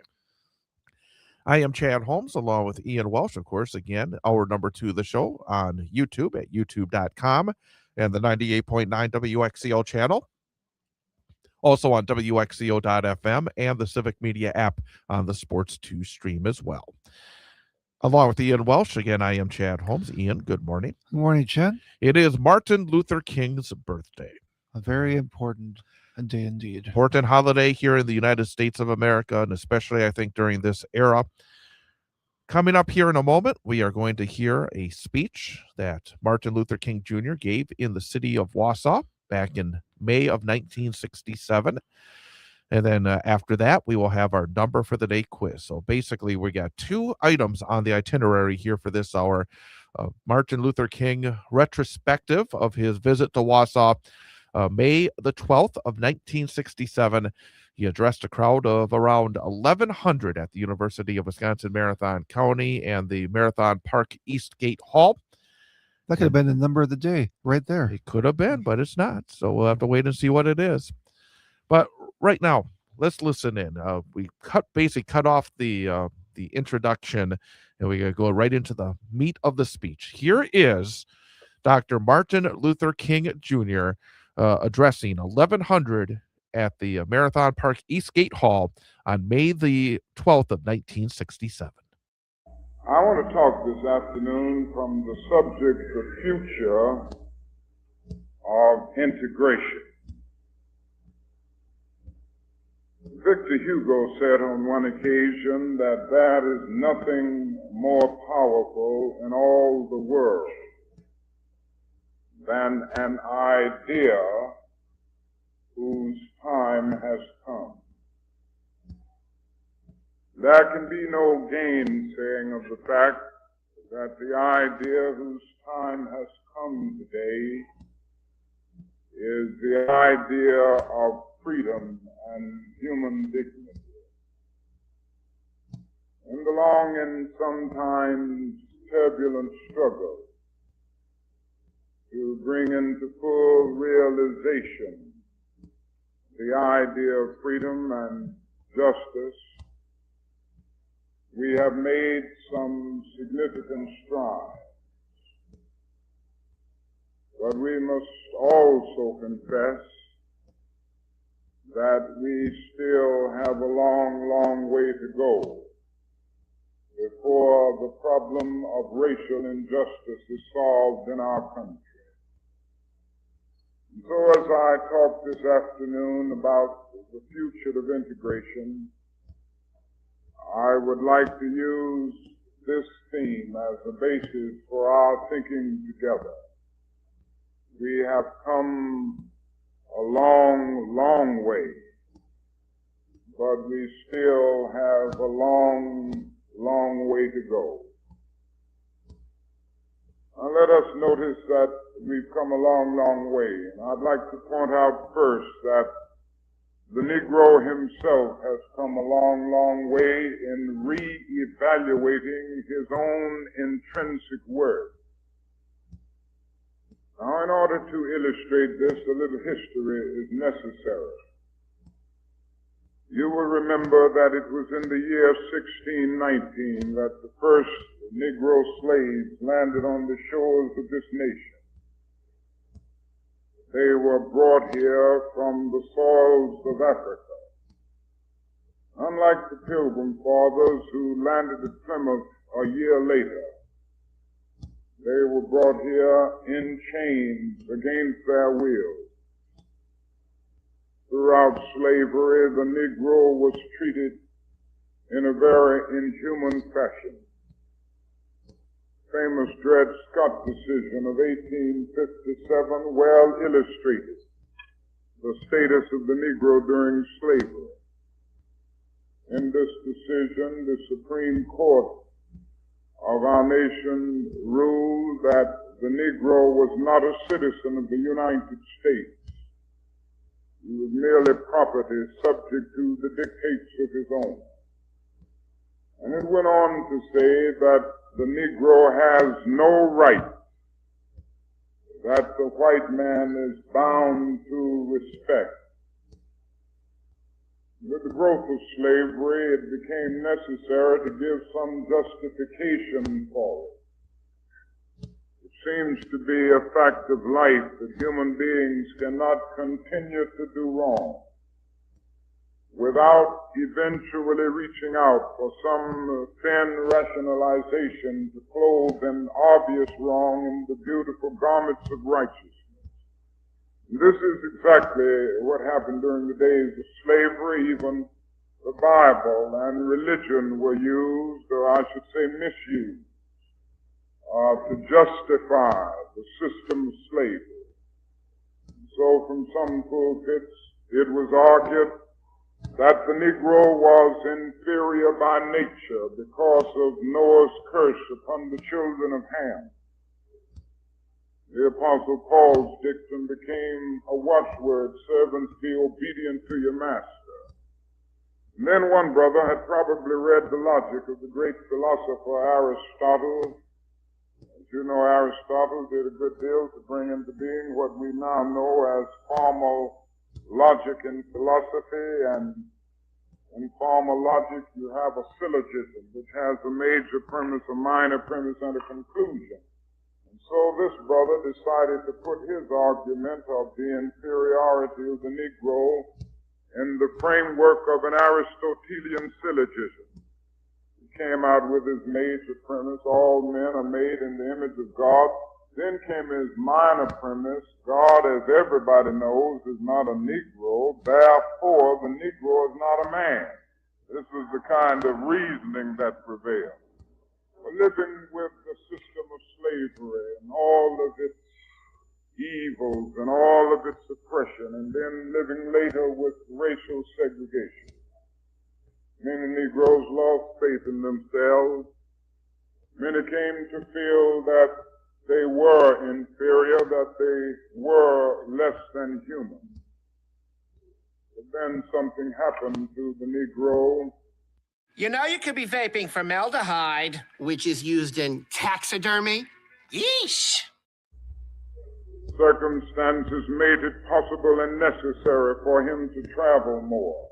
I am Chad Holmes, along with Ian Welsh, of course. Again, hour number 2 of the show on YouTube at youtube.com and the 98.9 WXCO channel. Also on WXCO.FM and the Civic Media app on the Sports 2 stream as well. Along with Ian Welsh, again, I am Chad Holmes. Ian, good morning. Good morning, Chad. It is Martin Luther King's birthday. A very important day indeed. Important holiday here in the United States of America, and especially, I think, during this era. Coming up here in a moment, we are going to hear a speech that Martin Luther King Jr. gave in the city of Wausau back in May of 1967. And then after that, we will have our number for the day quiz. So basically, we got 2 items on the itinerary here for this hour. Martin Luther King retrospective of his visit to Wausau, May the 12th of 1967. He addressed a crowd of around 1,100 at the University of Wisconsin Marathon County and the Marathon Park Eastgate Hall. That could have been the number of the day right there. It could have been, but it's not. So we'll have to wait and see what it is. But right now, let's listen in. We basically cut off the introduction, and we're going to go right into the meat of the speech. Here is Dr. Martin Luther King Jr. Addressing 1,100 at the Marathon Park Eastgate Hall on May the 12th of 1967. I want to talk this afternoon from the subject, the future of integration. Victor Hugo said on one occasion that there is nothing more powerful in all the world than an idea whose time has come. There can be no gainsaying of the fact that the idea whose time has come today is the idea of freedom and human dignity. In the long and sometimes turbulent struggle to bring into full realization the idea of freedom and justice, we have made some significant strides. But we must also confess that we still have a long, long way to go before the problem of racial injustice is solved in our country. And so as I talk this afternoon about the future of integration, I would like to use this theme as the basis for our thinking together. We have come a long, long way, but we still have a long, long way to go. Now let us notice that we've come a long, long way. And I'd like to point out first that the Negro himself has come a long, long way in re-evaluating his own intrinsic worth. Now, in order to illustrate this, a little history is necessary. You will remember that it was in the year 1619 that the first Negro slaves landed on the shores of this nation. They were brought here from the soils of Africa. Unlike the Pilgrim Fathers who landed at Plymouth a year later, they were brought here in chains against their will. Throughout slavery, the Negro was treated in a very inhuman fashion. Famous Dred Scott decision of 1857 well illustrated the status of the Negro during slavery. In this decision, the Supreme Court of our nation ruled that the Negro was not a citizen of the United States. He was merely property subject to the dictates of his own. And it went on to say that the Negro has no right that the white man is bound to respect. With the growth of slavery, it became necessary to give some justification for it. It seems to be a fact of life that human beings cannot continue to do wrong without eventually reaching out for some thin rationalization to clothe an obvious wrong in the beautiful garments of righteousness. This is exactly what happened during the days of slavery. Even the Bible and religion were used, or I should say misused, to justify the system of slavery. So from some pulpits it was argued that the Negro was inferior by nature because of Noah's curse upon the children of Ham. The Apostle Paul's dictum became a watchword, servants, be obedient to your master. And then one brother had probably read the logic of the great philosopher Aristotle. As you know, Aristotle did a good deal to bring into being what we now know as formal logic in philosophy, and in formal logic you have a syllogism, which has a major premise, a minor premise, and a conclusion. So this brother decided to put his argument of the inferiority of the Negro in the framework of an Aristotelian syllogism. He came out with his major premise, all men are made in the image of God. Then came his minor premise, God, as everybody knows, is not a Negro, therefore the Negro is not a man. This was the kind of reasoning that prevailed. Living with the system of slavery and all of its evils and all of its oppression, and then living later with racial segregation. Many Negroes lost faith in themselves. Many came to feel that they were inferior, that they were less than human. But then something happened to the Negro. You know you could be vaping formaldehyde, which is used in taxidermy. Yeesh! Circumstances made it possible and necessary for him to travel more.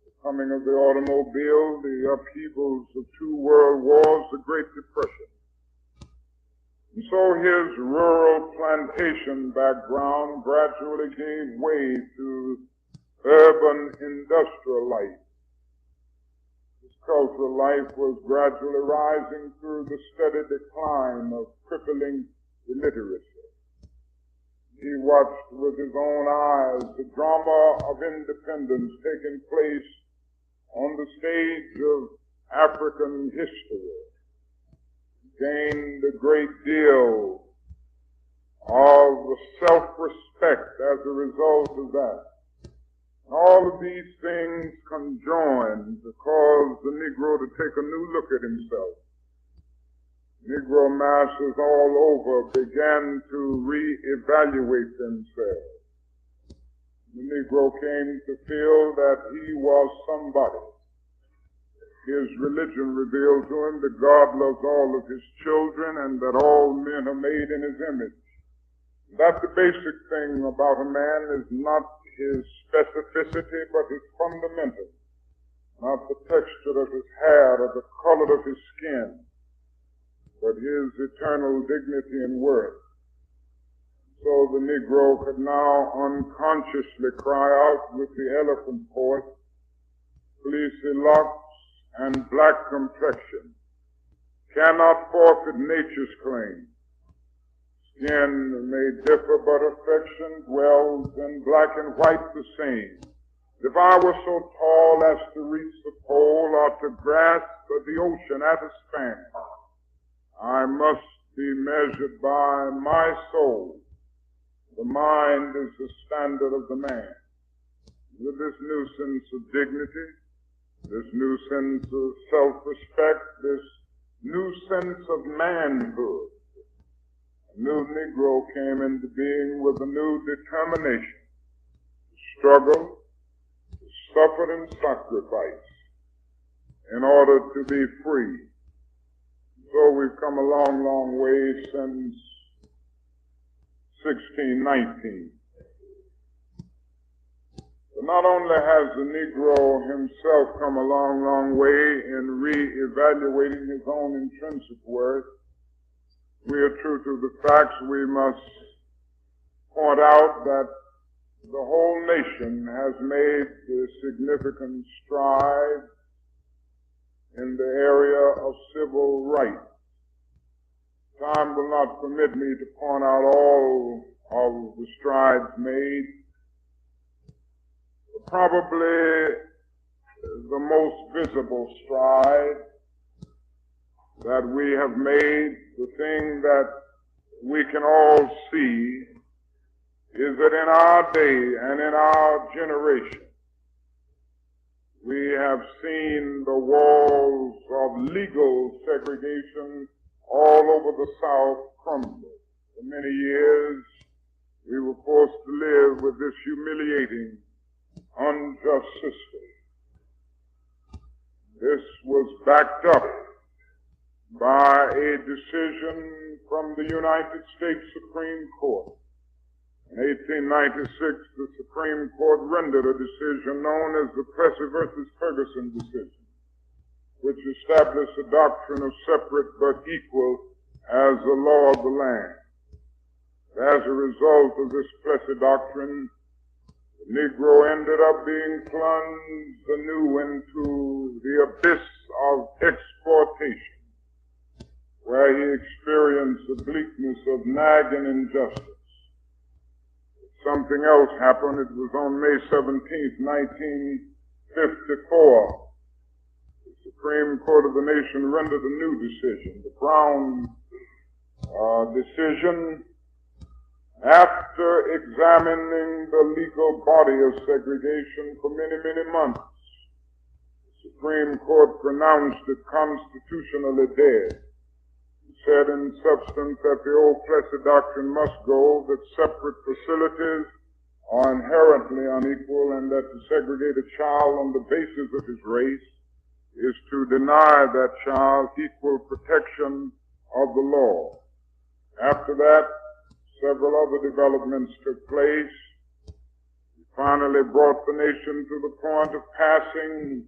The coming of the automobile, the upheavals of 2 world wars, the Great Depression. And so his rural plantation background gradually gave way to urban industrial life. Cultural life was gradually rising through the steady decline of crippling illiteracy. He watched with his own eyes the drama of independence taking place on the stage of African history. He gained a great deal of self-respect as a result of that. All of these things conjoined to cause the Negro to take a new look at himself. Negro masters all over began to reevaluate themselves. The Negro came to feel that he was somebody. His religion revealed to him that God loves all of his children and that all men are made in his image. that the basic thing about a man is not his specificity, but his fundamental, not the texture of his hair or the color of his skin, but his eternal dignity and worth. So the Negro could now unconsciously cry out with the eloquent poet, fleecy locks and black complexion cannot forfeit nature's claim. Skin may differ, but affection dwells in black and white the same. If I were so tall as to reach the pole or to grasp the ocean at a span, I must be measured by my soul. The mind is the standard of the man. With this new sense of dignity, this new sense of self-respect, this new sense of manhood, a new Negro came into being with a new determination to struggle, to suffer and sacrifice in order to be free. So we've come a long, long way since 1619. But not only has the Negro himself come a long, long way in re-evaluating his own intrinsic worth, we are true to the facts. We must point out that the whole nation has made significant strides in the area of civil rights. Time will not permit me to point out all of the strides made. Probably the most visible stride that we have made, the thing that we can all see, is that in our day and in our generation, we have seen the walls of legal segregation all over the South crumble. For many years, we were forced to live with this humiliating, unjust system. This was backed up by a decision from the United States Supreme Court. In 1896, the Supreme Court rendered a decision known as the Plessy versus Ferguson decision, which established a doctrine of separate but equal as the law of the land. As a result of this Plessy doctrine, the Negro ended up being plunged anew into the abyss of exploitation, where he experienced the bleakness of nagging injustice. Something else happened. It was on May 17th, 1954. The Supreme Court of the nation rendered a new decision, the Brown decision. After examining the legal body of segregation for many, many months, the Supreme Court pronounced it constitutionally dead. Said in substance that the old Plessy doctrine must go, that separate facilities are inherently unequal, and that to segregate a child on the basis of his race is to deny that child equal protection of the law. After that, several other developments took place. We finally brought the nation to the point of passing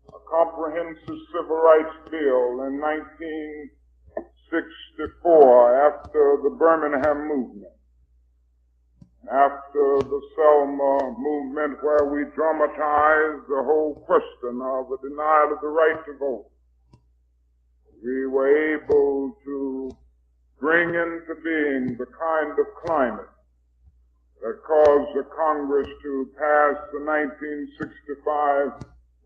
a comprehensive civil rights bill in 1964, after the Birmingham movement, after the Selma movement, where we dramatized the whole question of the denial of the right to vote. We were able to bring into being the kind of climate that caused the Congress to pass the 1965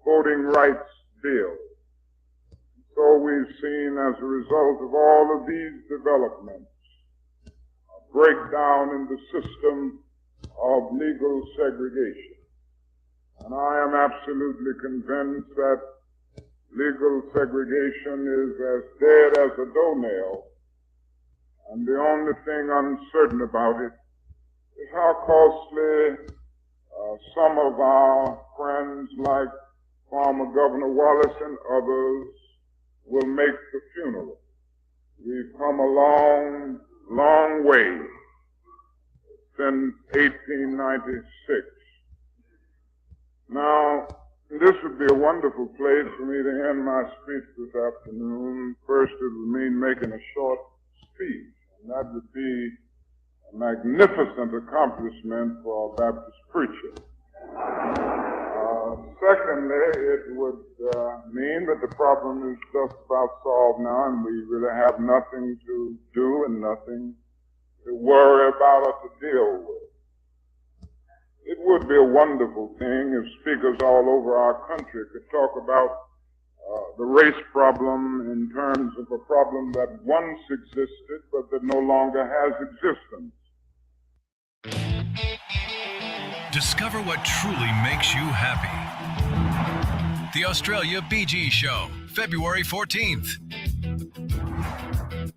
Voting Rights Bill. So we've seen, as a result of all of these developments, a breakdown in the system of legal segregation. And I am absolutely convinced that legal segregation is as dead as a doornail, and the only thing uncertain about it is how costly some of our friends, like former Governor Wallace and others, will make the funeral. We've come a long, long way since 1896. Now, this would be a wonderful place for me to end my speech this afternoon. First, it would mean making a short speech, and that would be a magnificent accomplishment for a Baptist preacher. Secondly, it would mean that the problem is just about solved now, and we really have nothing to do and nothing to worry about or to deal with. It would be a wonderful thing if speakers all over our country could talk about the race problem in terms of a problem that once existed but that no longer has existence. Discover what truly makes you happy. The Australia BG Show, February 14th.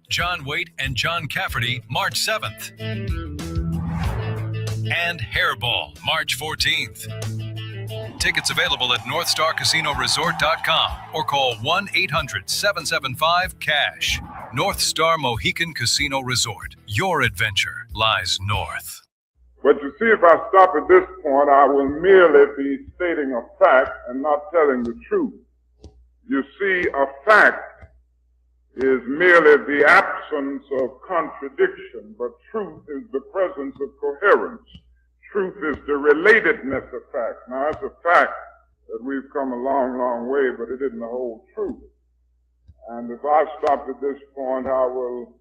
John Waite and John Cafferty, March 7th. And Hairball, March 14th. Tickets available at NorthstarCasinoResort.com or call 1-800-775-CASH. North Star Mohican Casino Resort. Your adventure lies north. But you see, if I stop at this point, I will merely be stating a fact and not telling the truth. You see, a fact is merely the absence of contradiction, but truth is the presence of coherence. Truth is the relatedness of facts. Now, it's a fact that we've come a long, long way, but it isn't the whole truth. And if I stop at this point, I will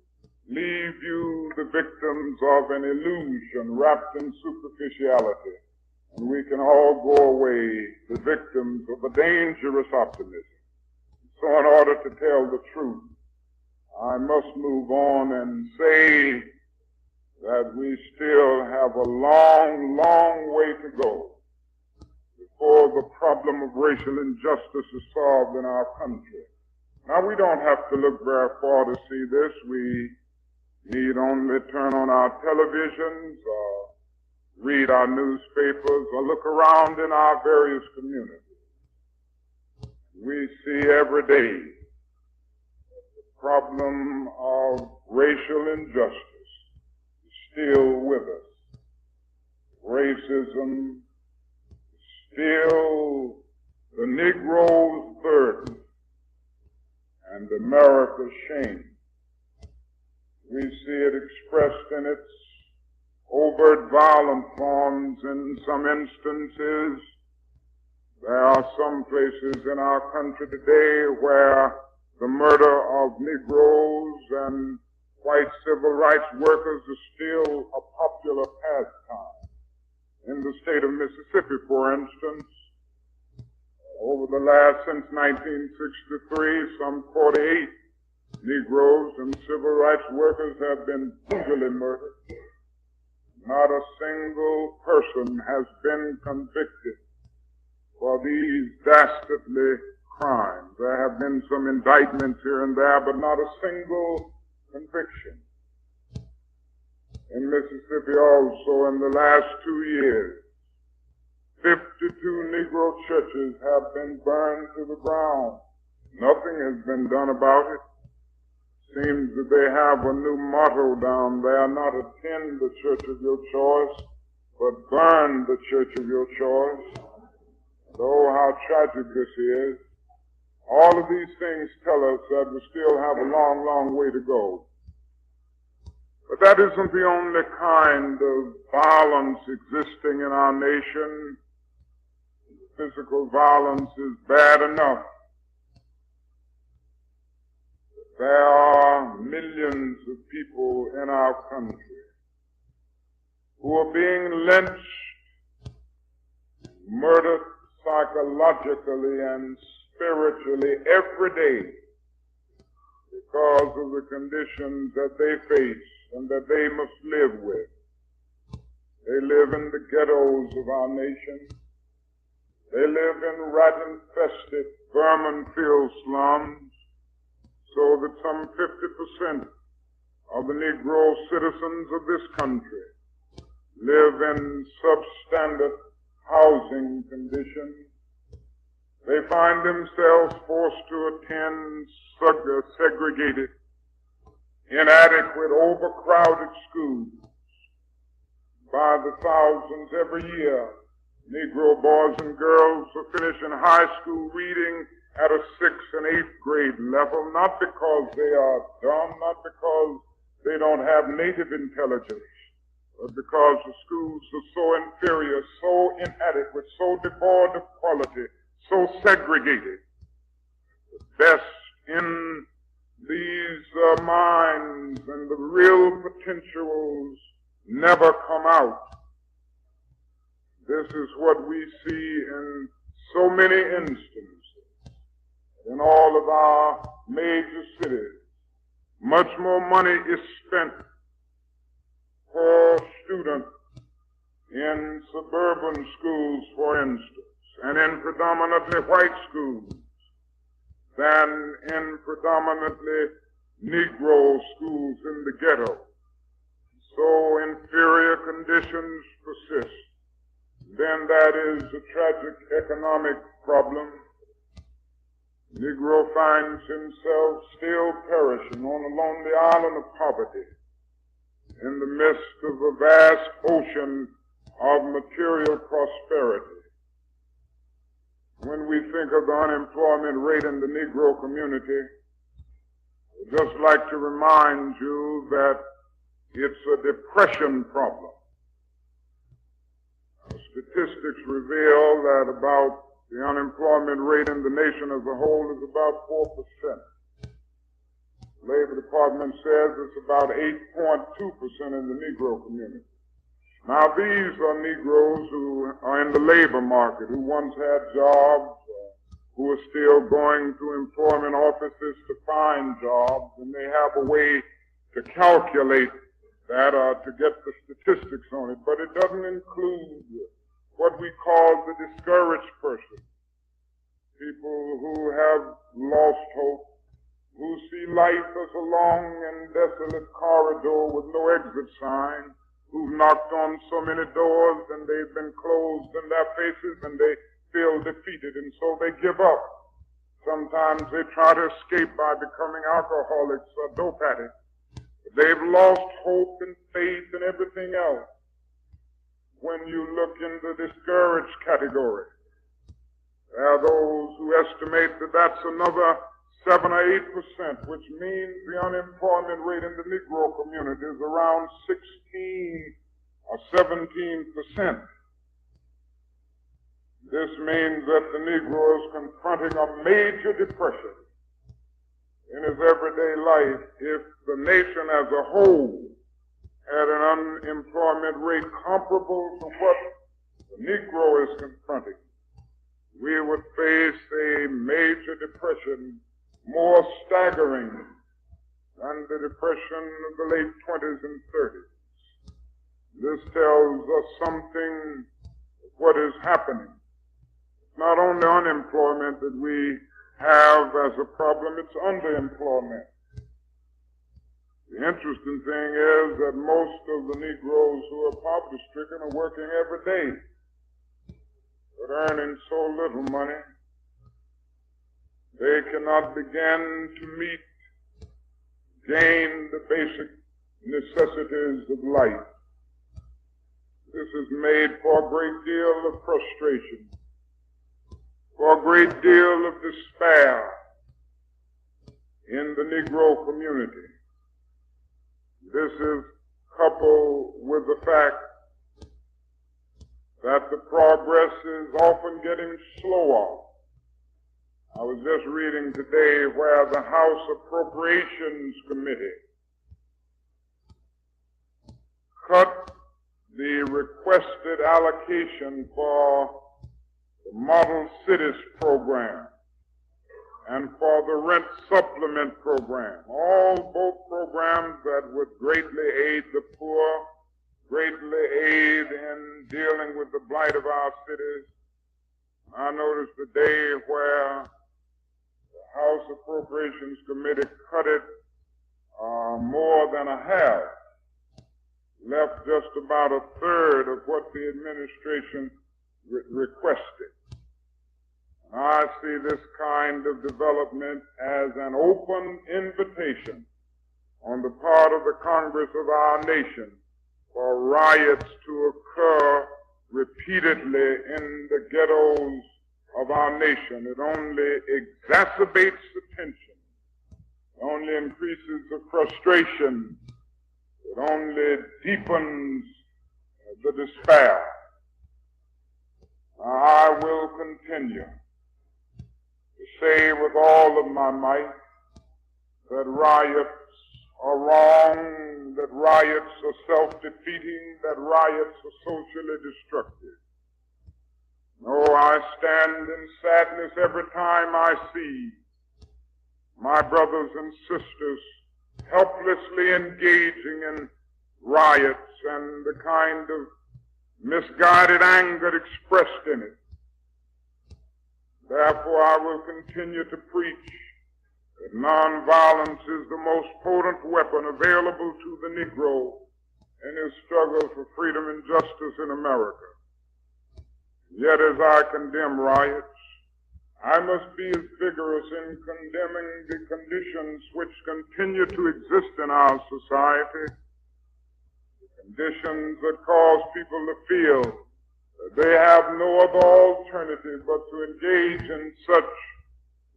leave you the victims of an illusion wrapped in superficiality. And we can all go away the victims of a dangerous optimism. So in order to tell the truth, I must move on and say that we still have a long, long way to go before the problem of racial injustice is solved in our country. Now, we don't have to look very far to see this. We need only turn on our televisions or read our newspapers or look around in our various communities. We see every day the problem of racial injustice is still with us. Racism is still the Negro's burden and America's shame. We see it expressed in its overt violent forms in some instances. There are some places in our country today where the murder of Negroes and white civil rights workers is still a popular pastime. In the state of Mississippi, for instance, since 1963, some 48 Negroes and civil rights workers have been brutally murdered. Not a single person has been convicted for these dastardly crimes. There have been some indictments here and there, but not a single conviction. In Mississippi also, in the last 2 years, 52 Negro churches have been burned to the ground. Nothing has been done about it. Seems that they have a new motto down there, not attend the church of your choice, but burn the church of your choice. And oh, how tragic this is. All of these things tell us that we still have a long, long way to go. But that isn't the only kind of violence existing in our nation. Physical violence is bad enough. There are millions of people in our country who are being lynched, murdered psychologically and spiritually every day because of the conditions that they face and that they must live with. They live in the ghettos of our nation. They live in rat-infested, vermin-filled slums, so that some 50% of the Negro citizens of this country live in substandard housing conditions. They find themselves forced to attend segregated, inadequate, overcrowded schools. by the thousands every year. Negro boys and girls are finishing high school reading at a 6th and 8th grade level, not because they are dumb, not because they don't have native intelligence, but because the schools are so inferior, so inadequate, so devoid of quality, so segregated. The best in these minds and the real potentials never come out. This is what we see in so many instances in all of our major cities. Much more money is spent per student in suburban schools, for instance, and in predominantly white schools than in predominantly Negro schools in the ghetto. So inferior conditions persist. Then that is a tragic economic problem. Negro finds himself still perishing on a lonely island of poverty in the midst of a vast ocean of material prosperity. When we think of the unemployment rate in the Negro community, I'd just like to remind you that it's a depression problem. Statistics reveal that about the unemployment rate in the nation as a whole is about 4%. The Labor Department says it's about 8.2% in the Negro community. Now, these are Negroes who are in the labor market, who once had jobs, who are still going to employment offices to find jobs, and they have a way to calculate that or to get the statistics on it, but it doesn't include what we call the discouraged person, people who have lost hope, who see life as a long and desolate corridor with no exit sign, who've knocked on so many doors and they've been closed in their faces and they feel defeated and so they give up. Sometimes they try to escape by becoming alcoholics or dope addicts. They've lost hope and faith and everything else. When you look in the discouraged category, there are those who estimate that that's another 7 or 8%, which means the unemployment rate in the Negro community is around 16 or 17%. This means that the Negro is confronting a major depression in his everyday life. If the nation as a whole had an unemployment rate comparable to what the Negro is confronting, we would face a major depression more staggering than the depression of the late 20s and 30s. This tells us something of what is happening. It's not only unemployment that we have as a problem, it's underemployment. The interesting thing is that most of the Negroes who are poverty-stricken are working every day, but earning so little money, they cannot begin to gain the basic necessities of life. This has made for a great deal of frustration, for a great deal of despair in the Negro community. This is coupled with the fact that the progress is often getting slower. I was just reading today where the House Appropriations Committee cut the requested allocation for the Model Cities program and for the Rent Supplement program, both programs that would greatly aid the poor, greatly aid in dealing with the blight of our cities. I noticed the day where the House Appropriations Committee cut it more than a half, left just about a third of what the administration requested. I see this kind of development as an open invitation on the part of the Congress of our nation for riots to occur repeatedly in the ghettos of our nation. It only exacerbates the tension. It only increases the frustration. It only deepens the despair. I will continue to say with all of my might that riots are wrong, that riots are self-defeating, that riots are socially destructive. No, I stand in sadness every time I see my brothers and sisters helplessly engaging in riots and the kind of misguided anger expressed in it. Therefore, I will continue to preach that nonviolence is the most potent weapon available to the Negro in his struggle for freedom and justice in America. Yet as I condemn riots, I must be as vigorous in condemning the conditions which continue to exist in our society, the conditions that cause people to feel that they have no other alternative but to engage in such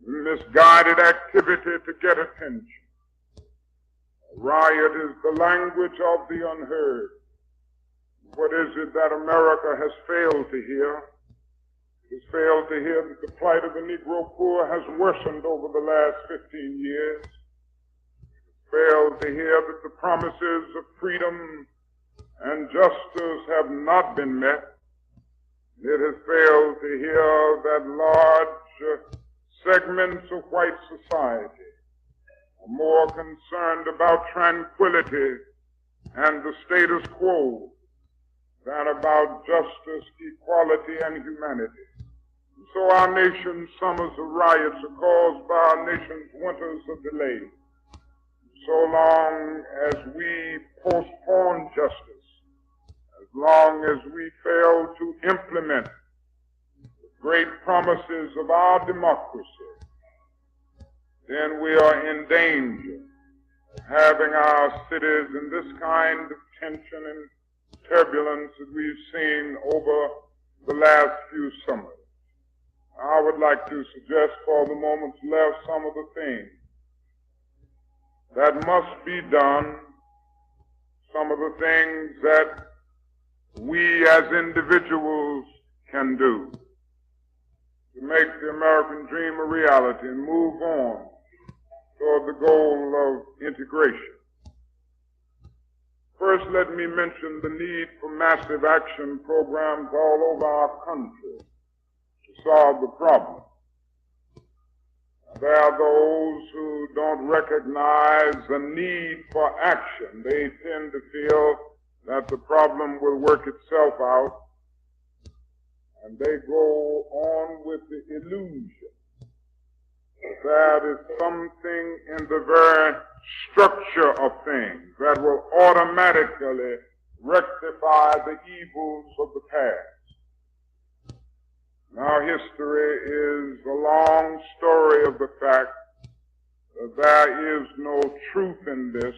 misguided activity to get attention. A riot is the language of the unheard. What is it that America has failed to hear? It has failed to hear that the plight of the Negro poor has worsened over the last 15 years. It has failed to hear that the promises of freedom and justice have not been met. It has failed to hear that large segments of white society are more concerned about tranquility and the status quo than about justice, equality, and humanity. And so our nation's summers of riots are caused by our nation's winters of delay. So long as we postpone justice, as long as we fail to implement the great promises of our democracy, then we are in danger of having our cities in this kind of tension and turbulence that we've seen over the last few summers. I would like to suggest for the moments left some of the things that must be done, some of the things that we as individuals can do to make the American dream a reality and move on toward the goal of integration. First, let me mention the need for massive action programs all over our country to solve the problem. There are those who don't recognize the need for action. They tend to feel that the problem will work itself out, and they go on with the illusion that there is something in the very structure of things that will automatically rectify the evils of the past. Now, history is a long story of the fact that there is no truth in this.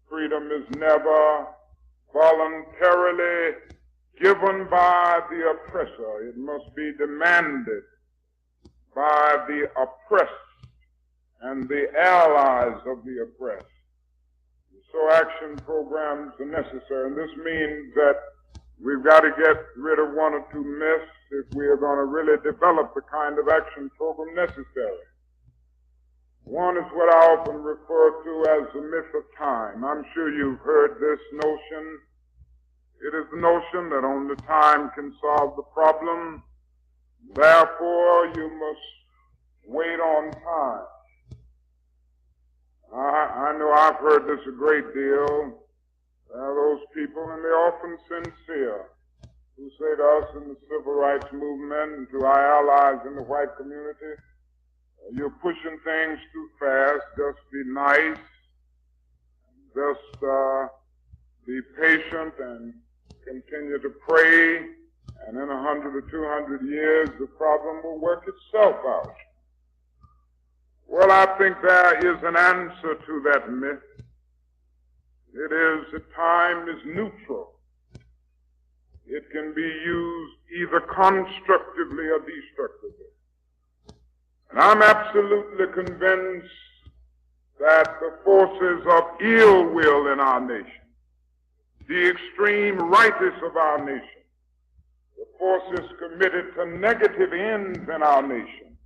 Freedom is never voluntarily given by the oppressor. It must be demanded by the oppressed and the allies of the oppressed. So action programs are necessary, and this means that we've got to get rid of one or two myths if we are going to really develop the kind of action program necessary. One is what I often refer to as the myth of time. I'm sure you've heard this notion. It is the notion that only time can solve the problem. Therefore, you must wait on time. I know I've heard this a great deal. There are those people, and they're often sincere, who say to us in the civil rights movement and to our allies in the white community, you're pushing things too fast. Just be nice. Just be patient and continue to pray. And in 100 or 200 years, the problem will work itself out. Well, I think there is an answer to that myth. It is at times neutral. It can be used either constructively or destructively. And I'm absolutely convinced that the forces of ill will in our nation, the extreme rightists of our nation, the forces committed to negative ends in our nation,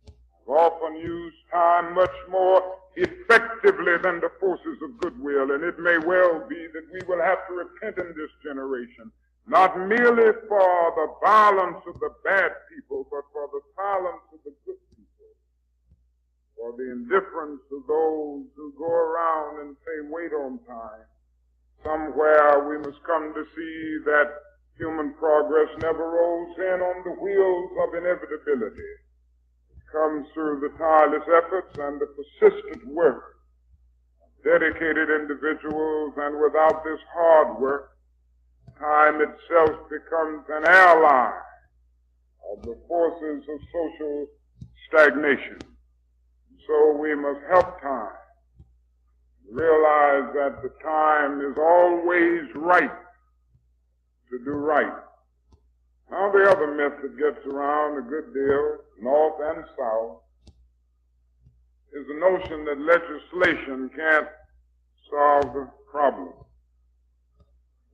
have often used time much more effectively than the forces of goodwill. And it may well be that we will have to repent in this generation, not merely for the violence of the bad people, but for the silence of the good people, for the indifference of those who go around and say, wait on time. Somewhere we must come to see that human progress never rolls in on the wheels of inevitability. It comes through the tireless efforts and the persistent work of dedicated individuals, and without this hard work, time itself becomes an ally of the forces of social stagnation. So we must help time realize that the time is always right to do right. Now, the other myth that gets around a good deal, north and south, is the notion that legislation can't solve the problem,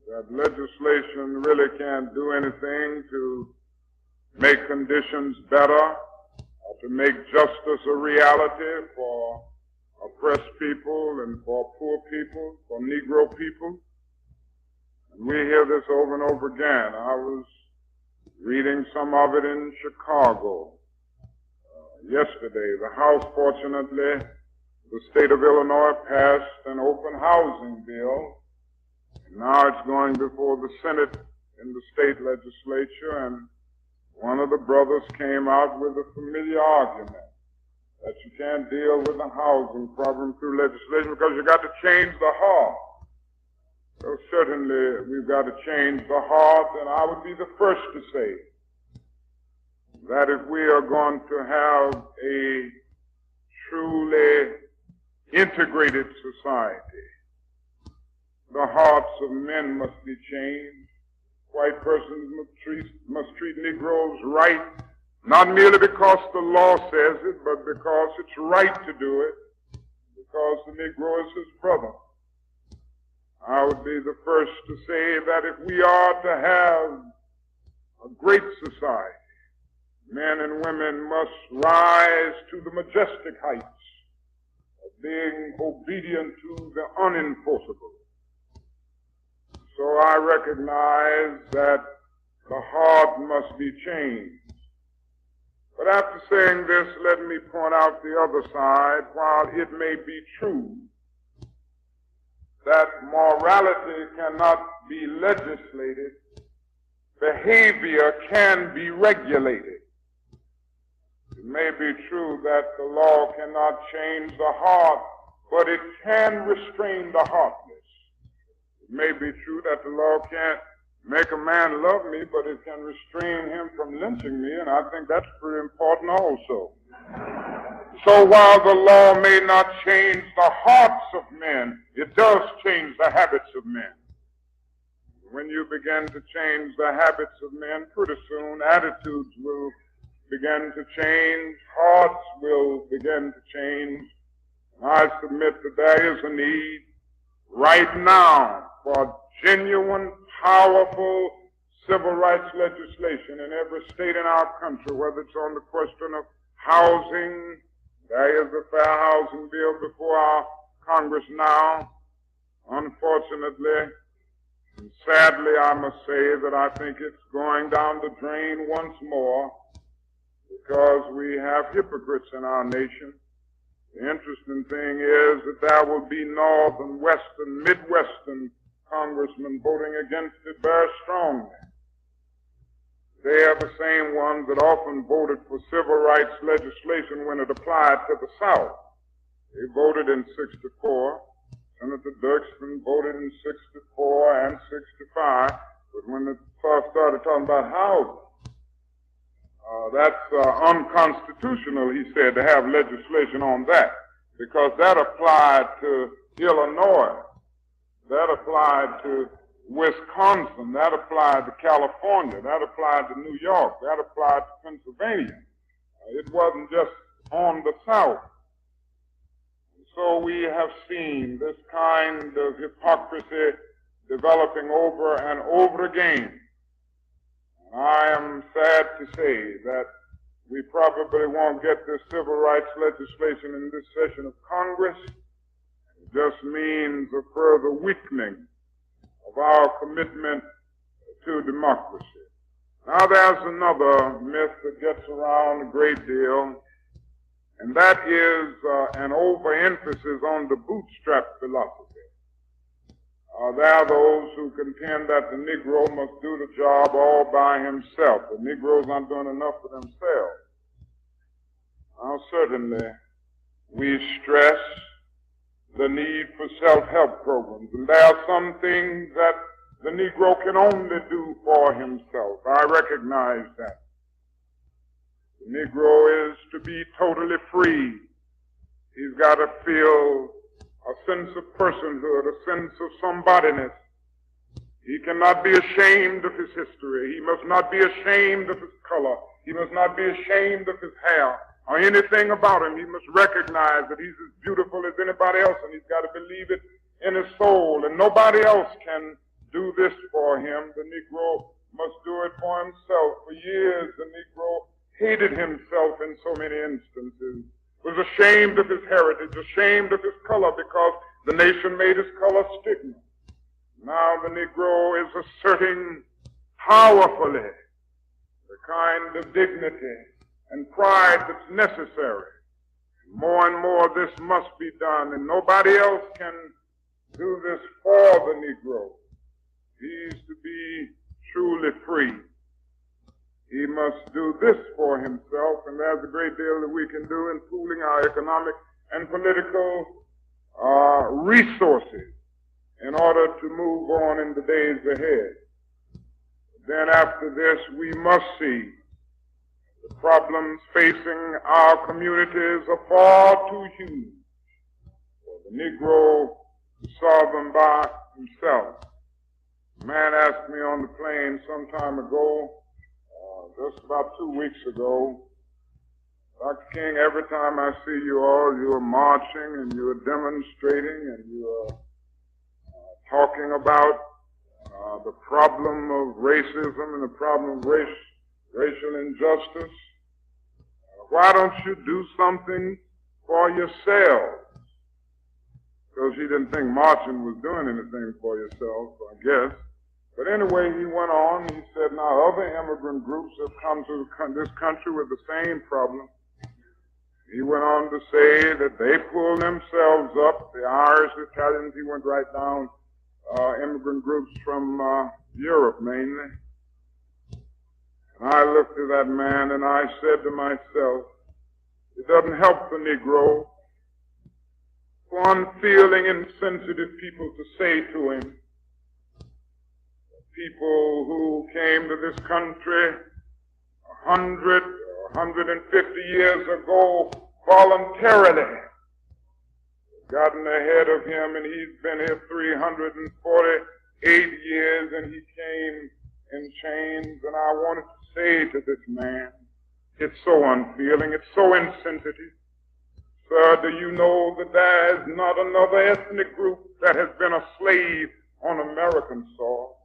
that legislation really can't do anything to make conditions better or to make justice a reality for oppressed people and for poor people, for Negro people. And we hear this over and over again. I was reading some of it in Chicago yesterday. The House, fortunately, the state of Illinois passed an open housing bill. And now it's going before the Senate in the state legislature, and one of the brothers came out with a familiar argument that you can't deal with the housing problem through legislation because you got to change the heart. So certainly we've got to change the heart, and I would be the first to say that if we are going to have a truly integrated society, the hearts of men must be changed. White persons must treat Negroes right, not merely because the law says it, but because it's right to do it, because the Negro is his brother. I would be the first to say that if we are to have a great society, men and women must rise to the majestic heights of being obedient to the unenforceable. So I recognize that the heart must be changed. But after saying this, let me point out the other side. While it may be true that morality cannot be legislated, behavior can be regulated. It may be true that the law cannot change the heart, but it can restrain the heartless. It may be true that the law can't make a man love me, but it can restrain him from lynching me, and I think that's pretty important also. So while the law may not change the hearts of men, it does change the habits of men. When you begin to change the habits of men, pretty soon attitudes will begin to change, hearts will begin to change. And I submit that there is a need right now for genuine, powerful civil rights legislation in every state in our country, whether it's on the question of housing. There is a fair housing bill before our Congress now. Unfortunately, and sadly, I must say that I think it's going down the drain once more because we have hypocrites in our nation. The interesting thing is that there will be Northern, Western, Midwestern congressmen voting against it very strongly. They are the same ones that often voted for civil rights legislation when it applied to the South. They voted in 64. Senator Dirksen voted in 64 and 65. But when it started talking about housing, that's unconstitutional, he said, to have legislation on that, because that applied to Illinois That applied to Wisconsin. That applied to California. That applied to New York. That applied to Pennsylvania. It wasn't just on the South. So we have seen this kind of hypocrisy developing over and over again. I am sad to say that we probably won't get this civil rights legislation in this session of Congress. It just means a further weakening of our commitment to democracy. Now there's another myth that gets around a great deal, and that is an overemphasis on the bootstrap philosophy. There are those who contend that the Negro must do the job all by himself. The Negro's not doing enough for themselves. Now certainly we stress the need for self-help programs, and there are some things that the Negro can only do for himself. I recognize that. The Negro is to be totally free. He's got to feel a sense of personhood, a sense of somebodyness. He cannot be ashamed of his history. He must not be ashamed of his color. He must not be ashamed of his hair or anything about him. He must recognize that he's as beautiful as anybody else, and he's got to believe it in his soul, and nobody else can do this for him. The Negro must do it for himself. For years, the Negro hated himself in so many instances, was ashamed of his heritage, ashamed of his color, because the nation made his color stigma. Now the Negro is asserting powerfully the kind of dignity and pride that's necessary. More and more this must be done, and nobody else can do this for the Negro. He's to be truly free. He must do this for himself, and there's a great deal that we can do in pooling our economic and political resources in order to move on in the days ahead. Then after this, we must see the problems facing our communities are far too huge for the Negro to solve them by himself. A man asked me on the plane some time ago, just about 2 weeks ago, Dr. King, every time I see you all, you are marching and you are demonstrating and you are talking about the problem of racism and the problem of racial injustice. Why don't you do something for yourselves? Because he didn't think marching was doing anything for yourself, I guess. But anyway, he went on, he said, now other immigrant groups have come to this country with the same problem. He went on to say that they pulled themselves up, the Irish, the Italians, he went right down, immigrant groups from Europe mainly. And I looked at that man and I said to myself, it doesn't help the Negro for unfeeling, insensitive people to say to him, people who came to this country 100 or 150 years ago voluntarily, gotten ahead of him, and he's been here 348 years, and he came in chains. And I wanted to say to this man, it's so unfeeling, it's so insensitive. Sir, do you know that there is not another ethnic group that has been a slave on American soil?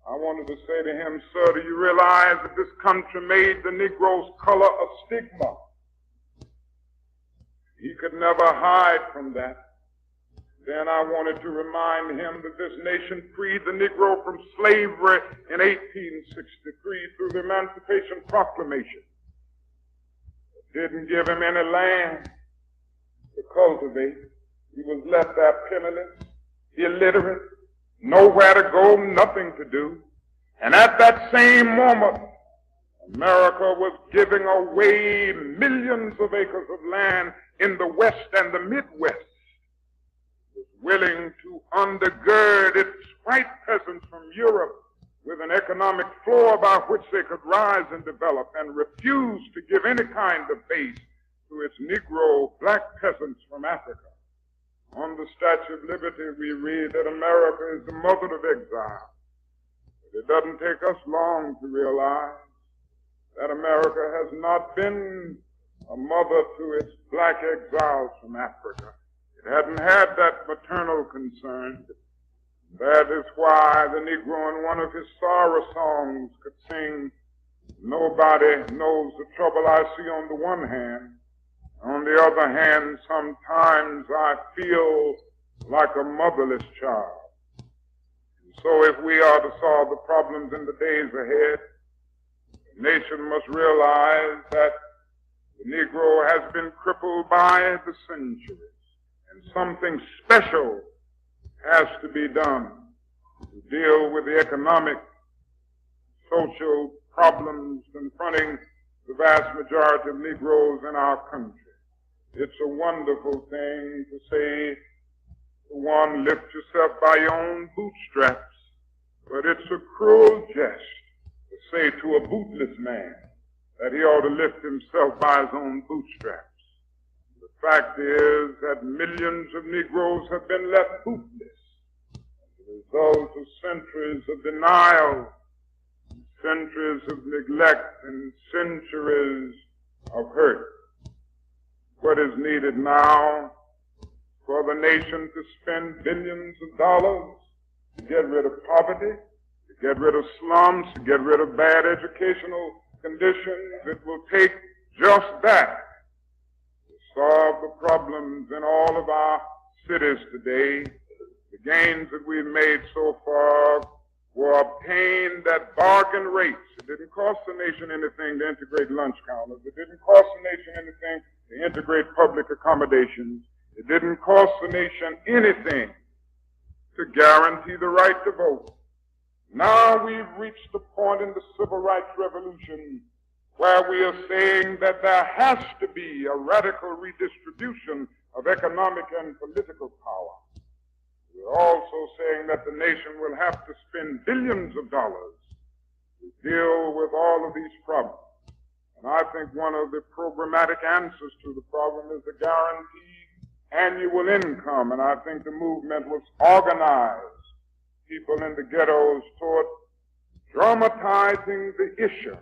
I wanted to say to him, sir, do you realize that this country made the Negro's color a stigma? He could never hide from that. Then I wanted to remind him that this nation freed the Negro from slavery in 1863 through the Emancipation Proclamation. It didn't give him any land to cultivate. He was left there penniless, illiterate, nowhere to go, nothing to do. And at that same moment, America was giving away millions of acres of land in the West and the Midwest. It was willing to undergird its white peasants from Europe with an economic floor by which they could rise and develop, and refused to give any kind of base to its Negro black peasants from Africa. On the Statue of Liberty, we read that America is the mother of exile. But it doesn't take us long to realize that America has not been a mother to its black exiles from Africa. It hadn't had that maternal concern. That is why the Negro in one of his sorrow songs could sing, "Nobody knows the trouble I see on the one hand. On the other hand, sometimes I feel like a motherless child." And so if we are to solve the problems in the days ahead, the nation must realize that the Negro has been crippled by the centuries, and something special has to be done to deal with the economic, social problems confronting the vast majority of Negroes in our country. It's a wonderful thing to say to one, lift yourself by your own bootstraps, but it's a cruel jest to say to a bootless man that he ought to lift himself by his own bootstraps. The fact is that millions of Negroes have been left bootless as a result of centuries of denial, centuries of neglect, and centuries of hurt. What is needed now for the nation to spend billions of dollars to get rid of poverty, to get rid of slums, to get rid of bad educational conditions. It will take just that to solve the problems in all of our cities today. The gains that we've made so far were obtained at bargain rates. It didn't cost the nation anything to integrate lunch counters. It didn't cost the nation anything to integrate public accommodations. It didn't cost the nation anything to guarantee the right to vote. Now we've reached the point in the civil rights revolution where we are saying that there has to be a radical redistribution of economic and political power. We're also saying that the nation will have to spend billions of dollars to deal with all of these problems. And I think one of the programmatic answers to the problem is the guaranteed annual income. And I think the movement was organized people in the ghettos toward dramatizing the issue,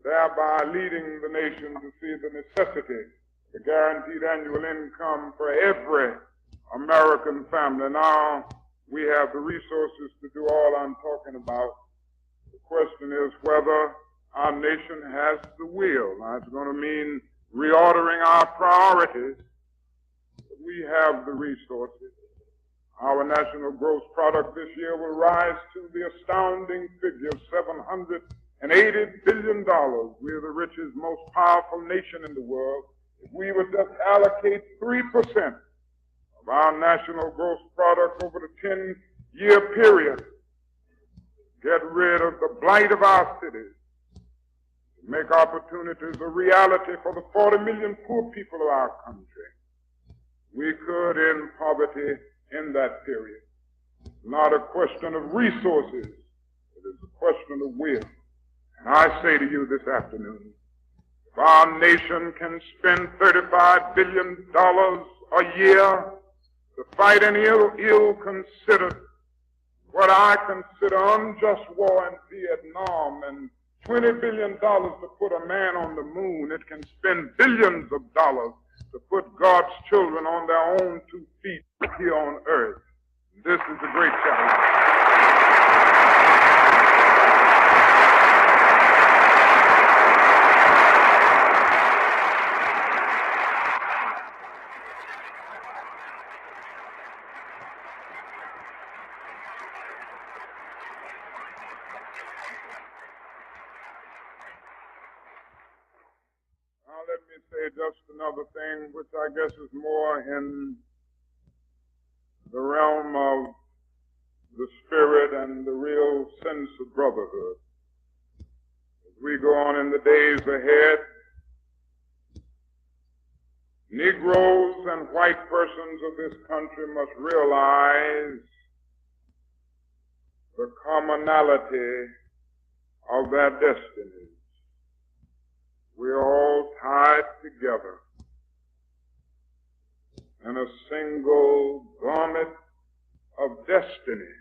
thereby leading the nation to see the necessity of a guaranteed annual income for every American family. Now we have the resources to do all I'm talking about. The question is whether our nation has the will. Now it's going to mean reordering our priorities. But we have the resources. Our national gross product this year will rise to the astounding figure of $780 billion. We are the richest, most powerful nation in the world. If we would just allocate 3% of our national gross product over the 10-year period, get rid of the blight of our cities, make opportunities a reality for the 40 million poor people of our country, we could end poverty in that period. It's not a question of resources. It is a question of will. And I say to you this afternoon, if our nation can spend $35 billion a year to fight an ill-considered, what I consider unjust war in Vietnam, and $20 billion to put a man on the moon, it can spend billions of dollars to put God's children on their own 2 feet here on earth. This is a great challenge. Now let me say just another thing, which I guess is more in the realm of the spirit and the real sense of brotherhood. As we go on in the days ahead, Negroes and white persons of this country must realize the commonality of their destinies. We're all tied together and a single garment of destiny.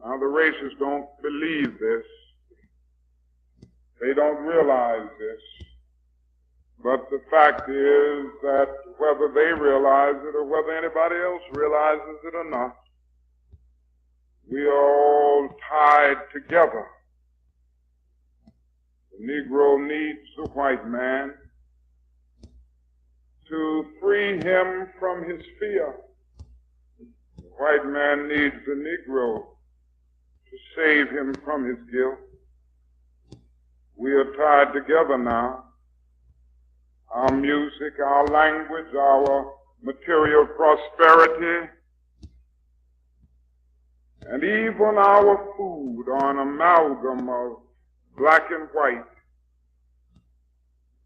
Now, the racists don't believe this. They don't realize this. But the fact is that whether they realize it or whether anybody else realizes it or not, we are all tied together. The Negro needs the white man to free him from his fear. The white man needs the Negro to save him from his guilt. We are tied together now. Our music, our language, our material prosperity, and even our food are an amalgam of black and white,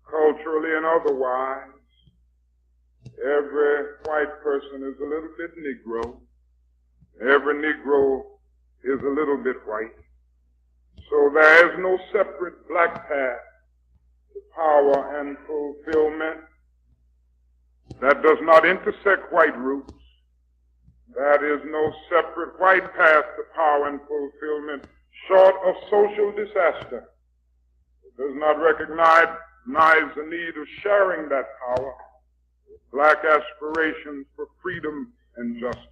culturally and otherwise. Every white person is a little bit Negro. Every Negro is a little bit white. So there is no separate black path to power and fulfillment that does not intersect white roots. That is no separate white path to power and fulfillment short of social disaster. It does not recognize the need of sharing that power with black aspirations for freedom and justice.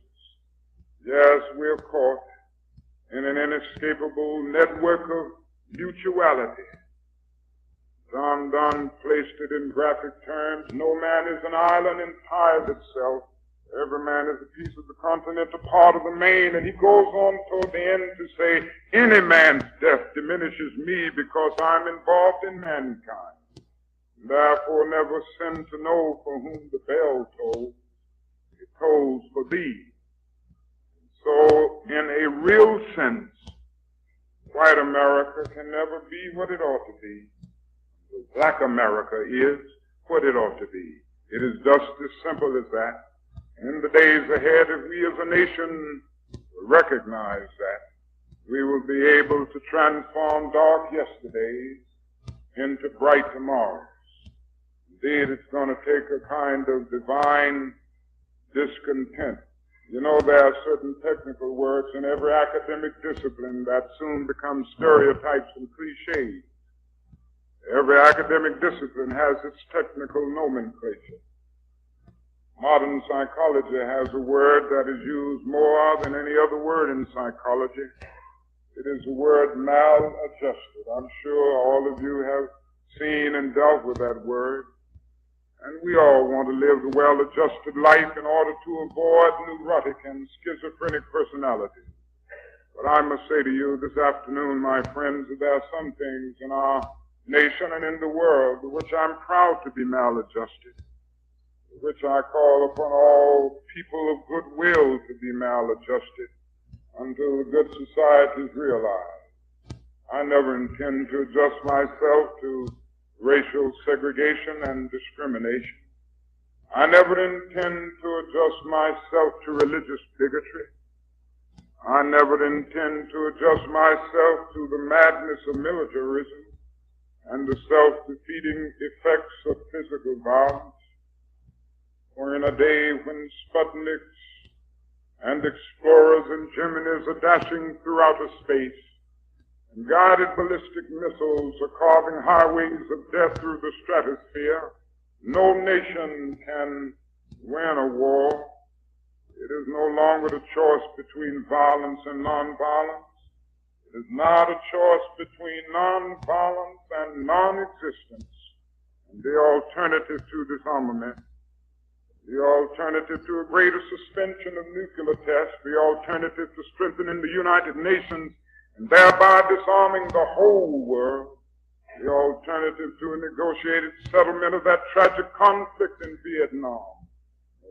Yes, we are caught in an inescapable network of mutuality. John Donne placed it in graphic terms: no man is an island entire of itself. Every man is a piece of the continent, a part of the main. And he goes on toward the end to say, any man's death diminishes me because I'm involved in mankind. Therefore never sin to know for whom the bell tolls. It tolls for thee. So in a real sense, white America can never be what it ought to be. Black America is what it ought to be. It is just as simple as that. In the days ahead, if we as a nation recognize that, we will be able to transform dark yesterdays into bright tomorrows. Indeed, it's going to take a kind of divine discontent. You know, there are certain technical words in every academic discipline that soon become stereotypes and cliches. Every academic discipline has its technical nomenclature. Modern psychology has a word that is used more than any other word in psychology. It is the word maladjusted. I'm sure all of you have seen and dealt with that word. And we all want to live a well-adjusted life in order to avoid neurotic and schizophrenic personalities. But I must say to you this afternoon, my friends, that there are some things in our nation and in the world which I'm proud to be maladjusted, which I call upon all people of goodwill to be maladjusted until the good society is realized. I never intend to adjust myself to racial segregation and discrimination. I never intend to adjust myself to religious bigotry. I never intend to adjust myself to the madness of militarism and the self-defeating effects of physical violence. For in a day when Sputniks and explorers and Geminis are dashing through outer space, and guided ballistic missiles are carving highways of death through the stratosphere, no nation can win a war. It is no longer the choice between violence and nonviolence. It is not a choice between nonviolence and non-existence. And the alternative to disarmament, the alternative to a greater suspension of nuclear tests, the alternative to strengthening the United Nations and thereby disarming the whole world, the alternative to a negotiated settlement of that tragic conflict in Vietnam,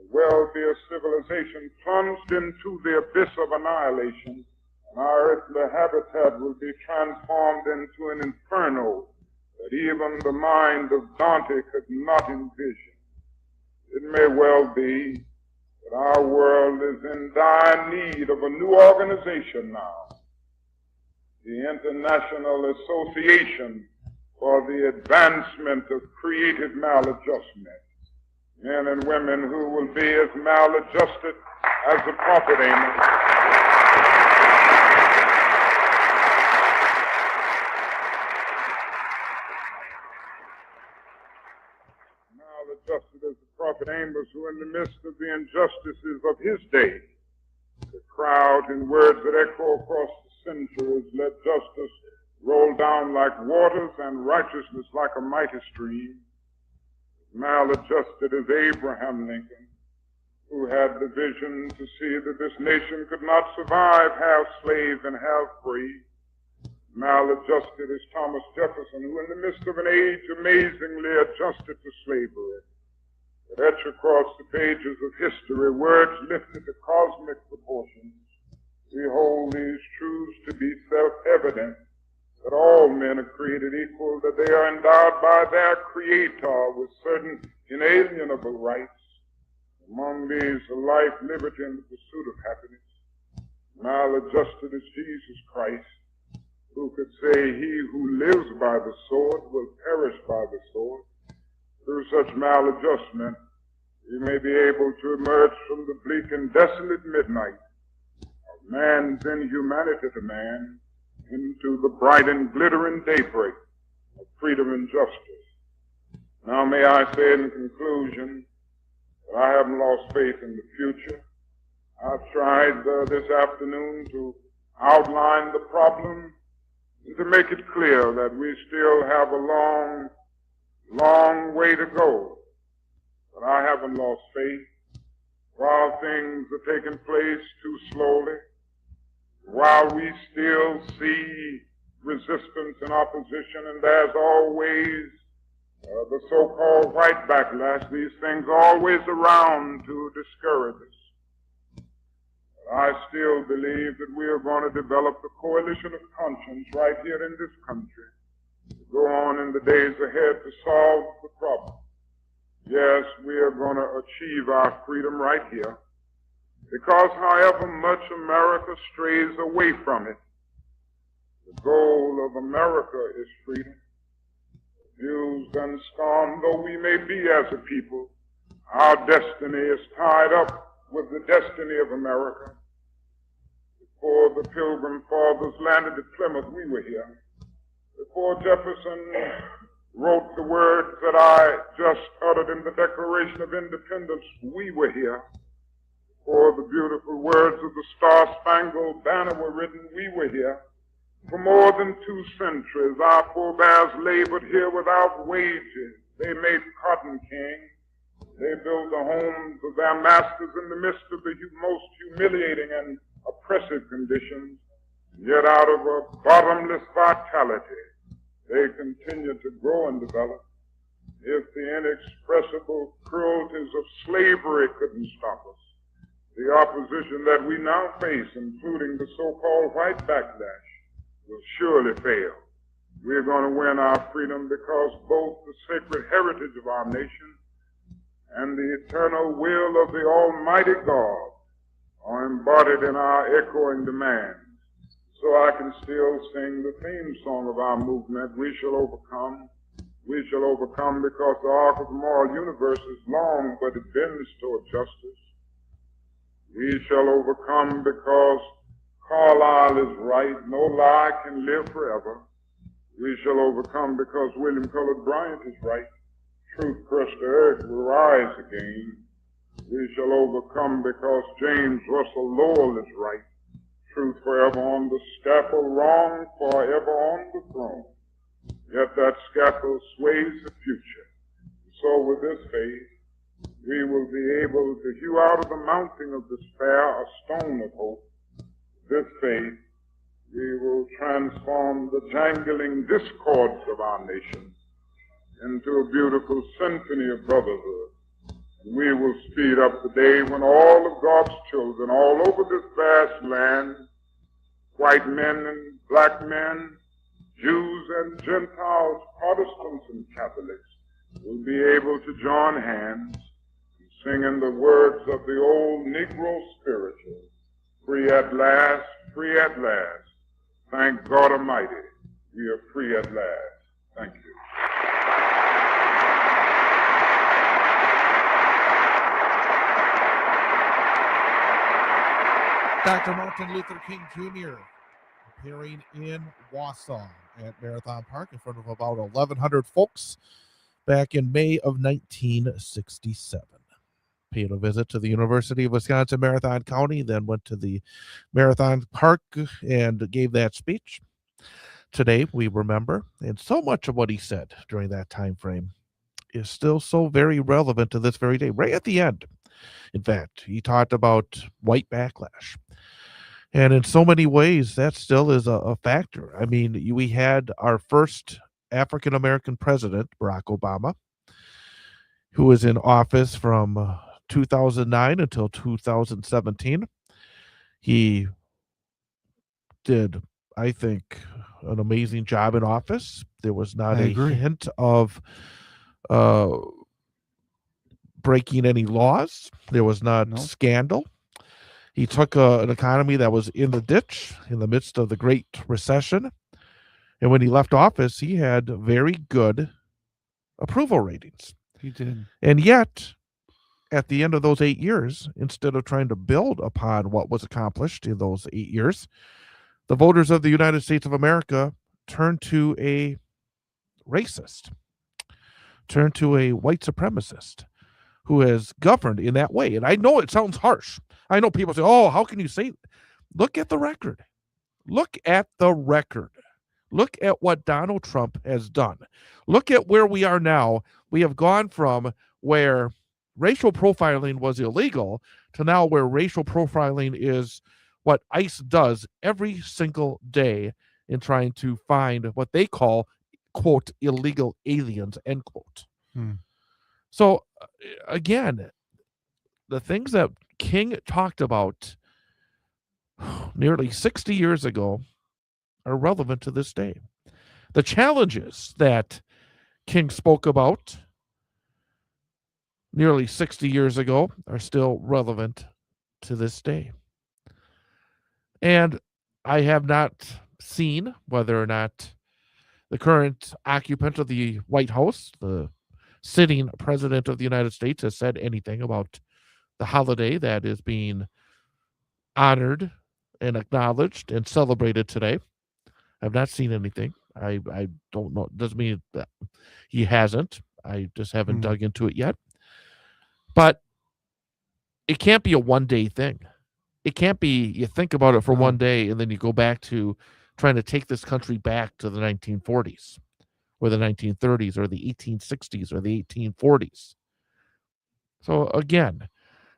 will be a civilization plunged into the abyss of annihilation, and our earthly habitat will be transformed into an inferno that even the mind of Dante could not envision. It may well be that our world is in dire need of a new organization now, the International Association for the Advancement of Creative Maladjustment. men and women who will be as maladjusted as the prophet Amos. Maladjusted as the prophet Amos, who in the midst of the injustices of his day, the crowd in words that echo across the centuries, let justice roll down like waters and righteousness like a mighty stream. Maladjusted as Abraham Lincoln, who had the vision to see that this nation could not survive half slave and half free. Maladjusted as Thomas Jefferson, who in the midst of an age amazingly adjusted to slavery, but etch across the pages of history words lifted to cosmic proportions. We hold these truths to be self-evident, that all men are created equal, that they are endowed by their Creator with certain inalienable rights. Among these are life, liberty, and the pursuit of happiness. Maladjusted as Jesus Christ, who could say, he who lives by the sword will perish by the sword. Through such maladjustment, we may be able to emerge from the bleak and desolate midnight of man's inhumanity to man into the bright and glittering daybreak of freedom and justice. Now may I say in conclusion that I haven't lost faith in the future. I've tried this afternoon to outline the problem and to make it clear that we still have a long, long way to go. But I haven't lost faith. While things are taking place too slowly, while we still see resistance and opposition, and there's always the so-called white backlash, these things are always around to discourage us. I still believe that we are going to develop the coalition of conscience right here in this country to go on in the days ahead to solve the problem. Yes, we are going to achieve our freedom right here, because however much America strays away from it, the goal of America is freedom. Abused and scorned though we may be as a people, our destiny is tied up with the destiny of America. Before the Pilgrim Fathers landed at Plymouth, we were here. Before Jefferson wrote the words that I just uttered in the Declaration of Independence, we were here. Before the beautiful words of the Star-Spangled Banner were written, we were here. For more than 2 centuries, our forebears labored here without wages. They made cotton king. They built the homes of their masters in the midst of the most humiliating and oppressive conditions. Yet out of a bottomless vitality, they continued to grow and develop. If the inexpressible cruelties of slavery couldn't stop us, the opposition that we now face, including the so-called white backlash, will surely fail. We're going to win our freedom because both the sacred heritage of our nation and the eternal will of the Almighty God are embodied in our echoing demands. So I can still sing the theme song of our movement, We Shall Overcome. We shall overcome because the arc of the moral universe is long, but it bends toward justice. We shall overcome because Carlyle is right, no lie can live forever. We shall overcome because William Cullen Bryant is right. Truth crushed to earth will rise again. We shall overcome because James Russell Lowell is right. Truth forever on the scaffold, wrong forever on the throne. Yet that scaffold sways the future. So with this faith, we will be able to hew out of the mountain of despair a stone of hope. This faith, we will transform the jangling discords of our nation into a beautiful symphony of brotherhood. And we will speed up the day when all of God's children all over this vast land, white men and black men, Jews and Gentiles, Protestants and Catholics, will be able to join hands and sing in the words of the old Negro spiritual, free at last, free at last. Thank God Almighty, we are free at last. Thank you. Dr. Martin Luther King Jr. appearing in Wausau at Marathon Park in front of about 1,100 folks back in May of 1967. Paid a visit to the University of Wisconsin Marathon County, then went to the Marathon Park and gave that speech. Today, we remember, and so much of what he said during that time frame is still so very relevant to this very day. Right at the end, in fact, he talked about white backlash. And in so many ways, that still is a factor. I mean, we had our first African American president, Barack Obama, who was in office from 2009 until 2017. He did, I think, an amazing job in office. There was not I a agree. hint of breaking any laws. There was not No. scandal. He took an economy that was in the ditch in the midst of the Great Recession. And when he left office, he had very good approval ratings. He did. And yet, at the end of those 8 years, instead of trying to build upon what was accomplished in those 8 years, the voters of the United States of America turned to a racist, turned to a white supremacist who has governed in that way. And I know it sounds harsh. I know people say, oh, how can you say? Look at the record. Look at the record. Look at what Donald Trump has done. Look at where we are now. We have gone from where racial profiling was illegal to now where racial profiling is what ICE does every single day in trying to find what they call, quote, illegal aliens, end quote. So, again, the things that King talked about nearly 60 years ago are relevant to this day. The challenges that King spoke about nearly 60 years ago are still relevant to this day. And I have not seen whether or not the current occupant of the White House, the sitting president of the United States, has said anything about the holiday that is being honored and acknowledged and celebrated today. I've not seen anything. I don't know. Doesn't mean that he hasn't. I just haven't dug into it yet. But it can't be a one-day thing. It can't be you think about it for one day and then you go back to trying to take this country back to the 1940s or the 1930s or the 1860s or the 1840s. So again,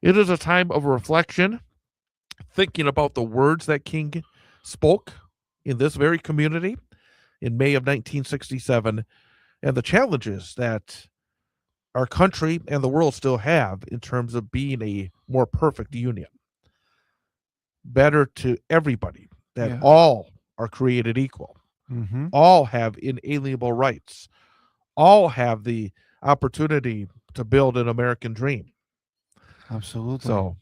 it is a time of reflection, thinking about the words that King spoke in this very community in May of 1967 and the challenges that our country and the world still have in terms of being a more perfect union. Better to everybody, that all are created equal. All have inalienable rights. All have the opportunity to build an American dream. Absolutely. So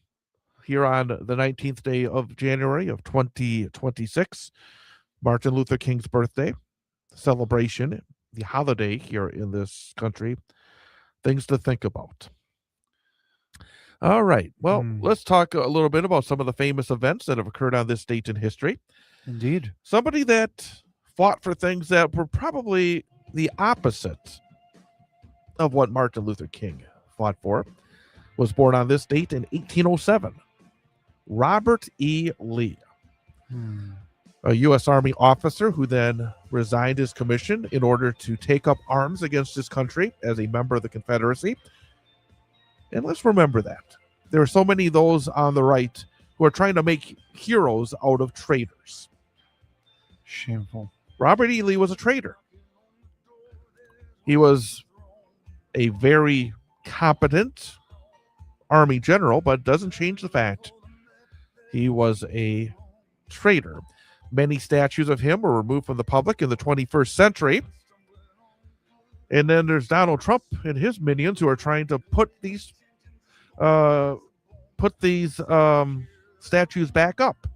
here on the 19th day of January of 2026, Martin Luther King's birthday celebration, the holiday here in this country, things to think about. All right. Well, let's talk a little bit about some of the famous events that have occurred on this date in history. Indeed. Somebody that fought for things that were probably the opposite of what Martin Luther King fought for was born on this date in 1807. Robert E. Lee, a U.S. Army officer who then resigned his commission in order to take up arms against his country as a member of the Confederacy. And let's remember that. There are so many of those on the right who are trying to make heroes out of traitors. Shameful. Robert E. Lee was a traitor. He was a very competent Army general, but it doesn't change the fact he was a traitor. Many statues of him were removed from the public in the 21st century. And then there's Donald Trump and his minions who are trying to put these statues back up.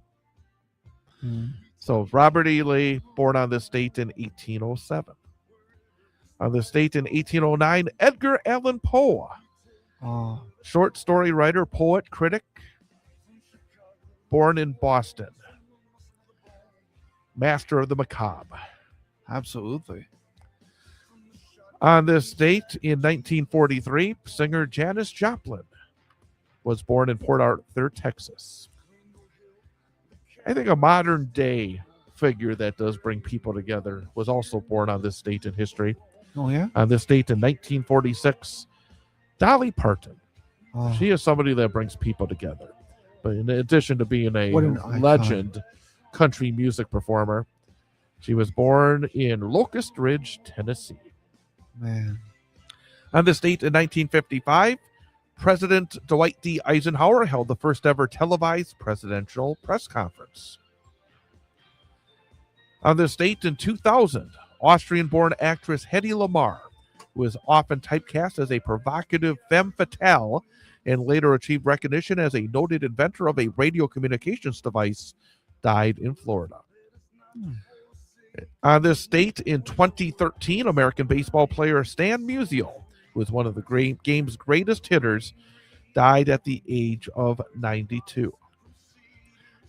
So Robert E. Lee, born on this date in 1807. On this date in 1809, Edgar Allan Poe, short story writer, poet, critic, born in Boston. Master of the macabre. Absolutely. On this date in 1943, singer Janis Joplin was born in Port Arthur, Texas. I think a modern day figure that does bring people together was also born on this date in history. Oh, yeah? On this date in 1946, Dolly Parton. Oh, She is somebody that brings people together. But in addition to being a What an icon. legend country music performer, she was born in Locust Ridge, Tennessee. man. On this date in 1955, President Dwight D. Eisenhower held the first ever televised presidential press conference. On this date in 2000, Austrian-born actress Hedy Lamarr, who is often typecast as a provocative femme fatale and later achieved recognition as a noted inventor of a radio communications device, died in Florida. On this date in 2013, American baseball player Stan Musial, who was one of the game's greatest hitters, died at the age of 92.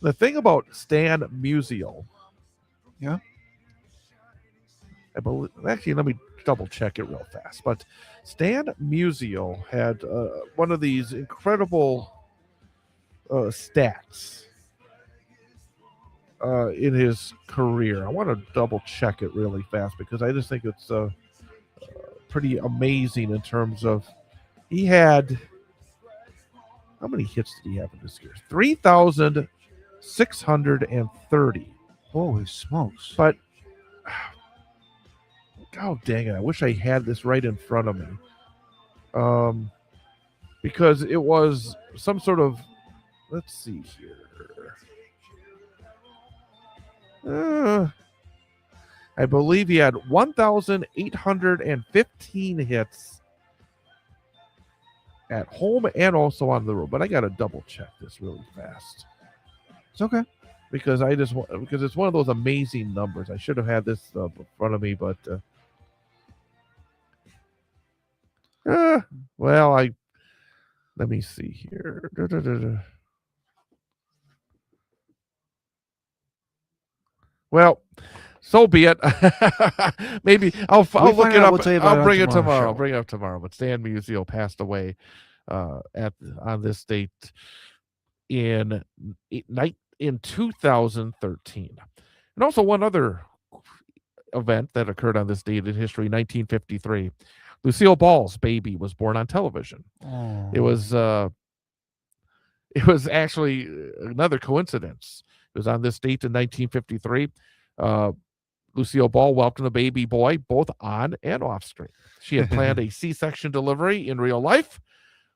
The thing about Stan Musial, Yeah? I believe, actually, let me double check it real fast. But Stan Musial had one of these incredible stats in his career. I want to double check it really fast because I just think it's pretty amazing in terms of he had, how many hits did he have in this year? 3,630. Holy smokes. But oh dang it! I wish I had this right in front of me, because it was some sort of. Let's see here. I believe he had 1,815 hits at home and also on the road. But I got to double check this really fast. It's okay. Because because it's one of those amazing numbers. I should have had this in front of me, but well, let me see here. Well, so be it. Maybe I'll look it up. I'll bring it tomorrow. I'll bring it up tomorrow. But Stan Musial passed away on this date in 2013. And also one other event that occurred on this date in history, 1953. Lucille Ball's baby was born on television. Oh. It was actually another coincidence. It was on this date in 1953. Lucille Ball welcomed a baby boy both on and off screen. She had planned a C-section delivery in real life,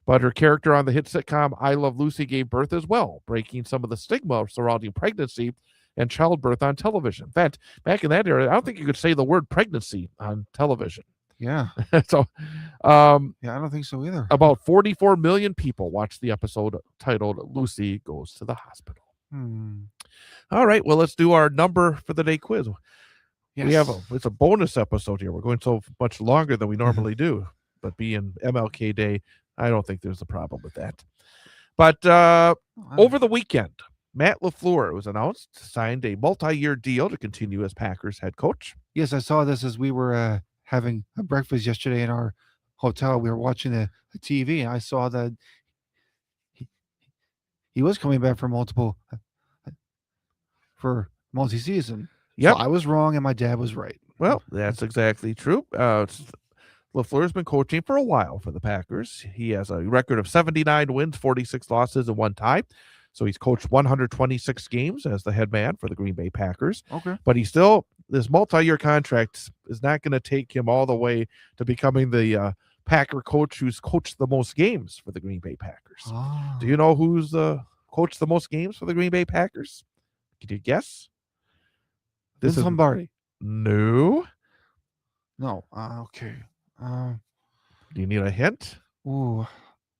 but her character on the hit sitcom I Love Lucy gave birth as well, breaking some of the stigma surrounding pregnancy and childbirth on television. In fact, back in that era, I don't think you could say the word pregnancy on television. Yeah. So, yeah, I don't think so either. About 44 million people watched the episode titled Lucy Goes to the Hospital. All right, well, let's do our number for the day quiz. Yes. It's a bonus episode here. We're going so much longer than we normally do, but being MLK Day, I don't think there's a problem with that. But over the weekend, Matt LaFleur was announced, signed a multi-year deal to continue as Packers head coach. Yes, I saw this as we were having a breakfast yesterday in our hotel. We were watching a TV, and I saw that he was coming back for multi-season. Yep. So I was wrong, and my dad was right. Well, that's exactly true. LaFleur's been coaching for a while for the Packers. He has a record of 79 wins, 46 losses, and 1 tie. So he's coached 126 games as the head man for the Green Bay Packers. Okay. But this multi-year contract is not going to take him all the way to becoming the Packer coach who's coached the most games for the Green Bay Packers. Oh. Do you know who's coached the most games for the Green Bay Packers? Can you guess? This is Lombardi. No. No. Okay. Do you need a hint? Ooh,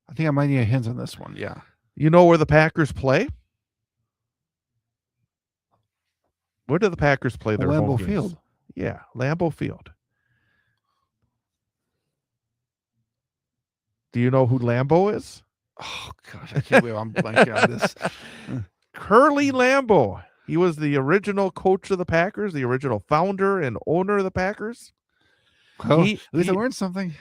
I think I might need a hint on this one. Yeah. You know where the Packers play? Where do the Packers play their home Lambeau games? Field. Yeah, Lambeau Field. Do you know who Lambeau is? Oh, gosh. I can't believe I'm blanking on this. Curly Lambeau. He was the original coach of the Packers, the original founder and owner of the Packers. Well, He- at least I he- learned something.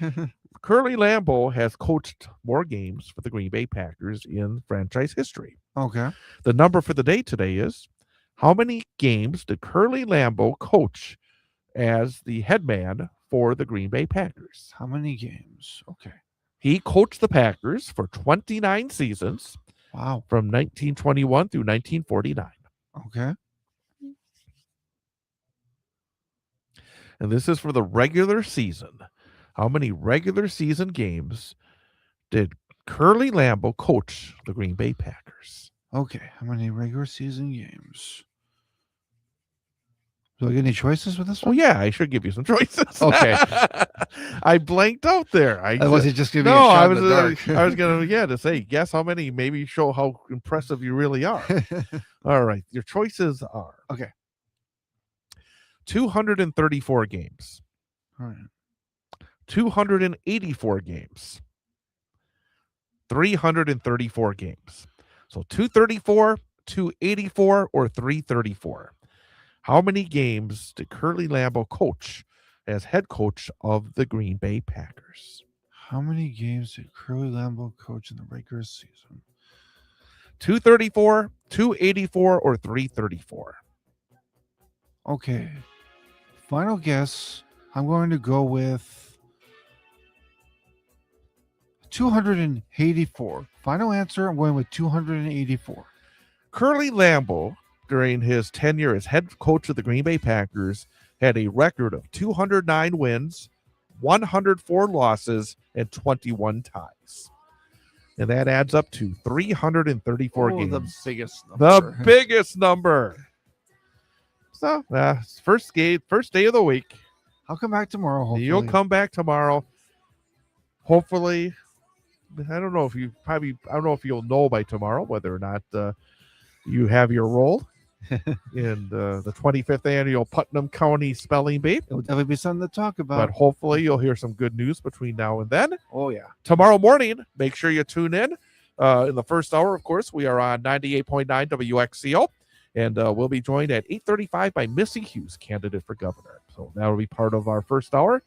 Curly Lambeau has coached more games for the Green Bay Packers in franchise history. Okay. The number for the day today is, how many games did Curly Lambeau coach as the head man for the Green Bay Packers? How many games? Okay. He coached the Packers for 29 seasons Wow. from 1921 through 1949. Okay. And this is for the regular season. How many regular season games did Curly Lambeau coach the Green Bay Packers? Okay. How many regular season games? Do I get any choices with this Oh one? yeah, I should give you some choices. Okay. I blanked out there. Was he just giving me no, a shot I in was the dark? I was gonna to say guess how many, maybe show how impressive you really are. All right, your choices are Okay. 234 games, All right. 284 games, 334 games. So 234, 284, or 334. How many games did Curly Lambeau coach as head coach of the Green Bay Packers? How many games did Curly Lambeau coach in the regular season? 234, 284, or 334? Okay. Final guess. I'm going to go with 284. Final answer. I'm going with 284. Curly Lambeau, during his tenure as head coach of the Green Bay Packers, had a record of 209 wins, 104 losses, and 21 ties. And that adds up to 334 games. The biggest number. The biggest number. So, first day of the week. I'll come back tomorrow. Hopefully. You'll come back tomorrow. Hopefully, I don't know if you'll know by tomorrow whether or not you have your role in the 25th annual Putnam County Spelling Bee. It'll definitely be something to talk about. But hopefully you'll hear some good news between now and then. Oh, yeah. Tomorrow morning, make sure you tune in. In the first hour, of course, we are on 98.9 WXCO. And we'll be joined at 8:35 by Missy Hughes, candidate for governor. So that will be part of our first hour.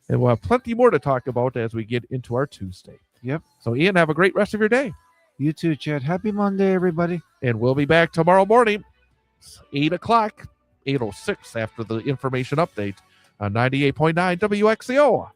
And we'll have plenty more to talk about as we get into our Tuesday. Yep. So, Ian, have a great rest of your day. You too, Chad. Happy Monday, everybody. And we'll be back tomorrow morning, 8 o'clock, 8:06 after the information update on 98.9 WXCO.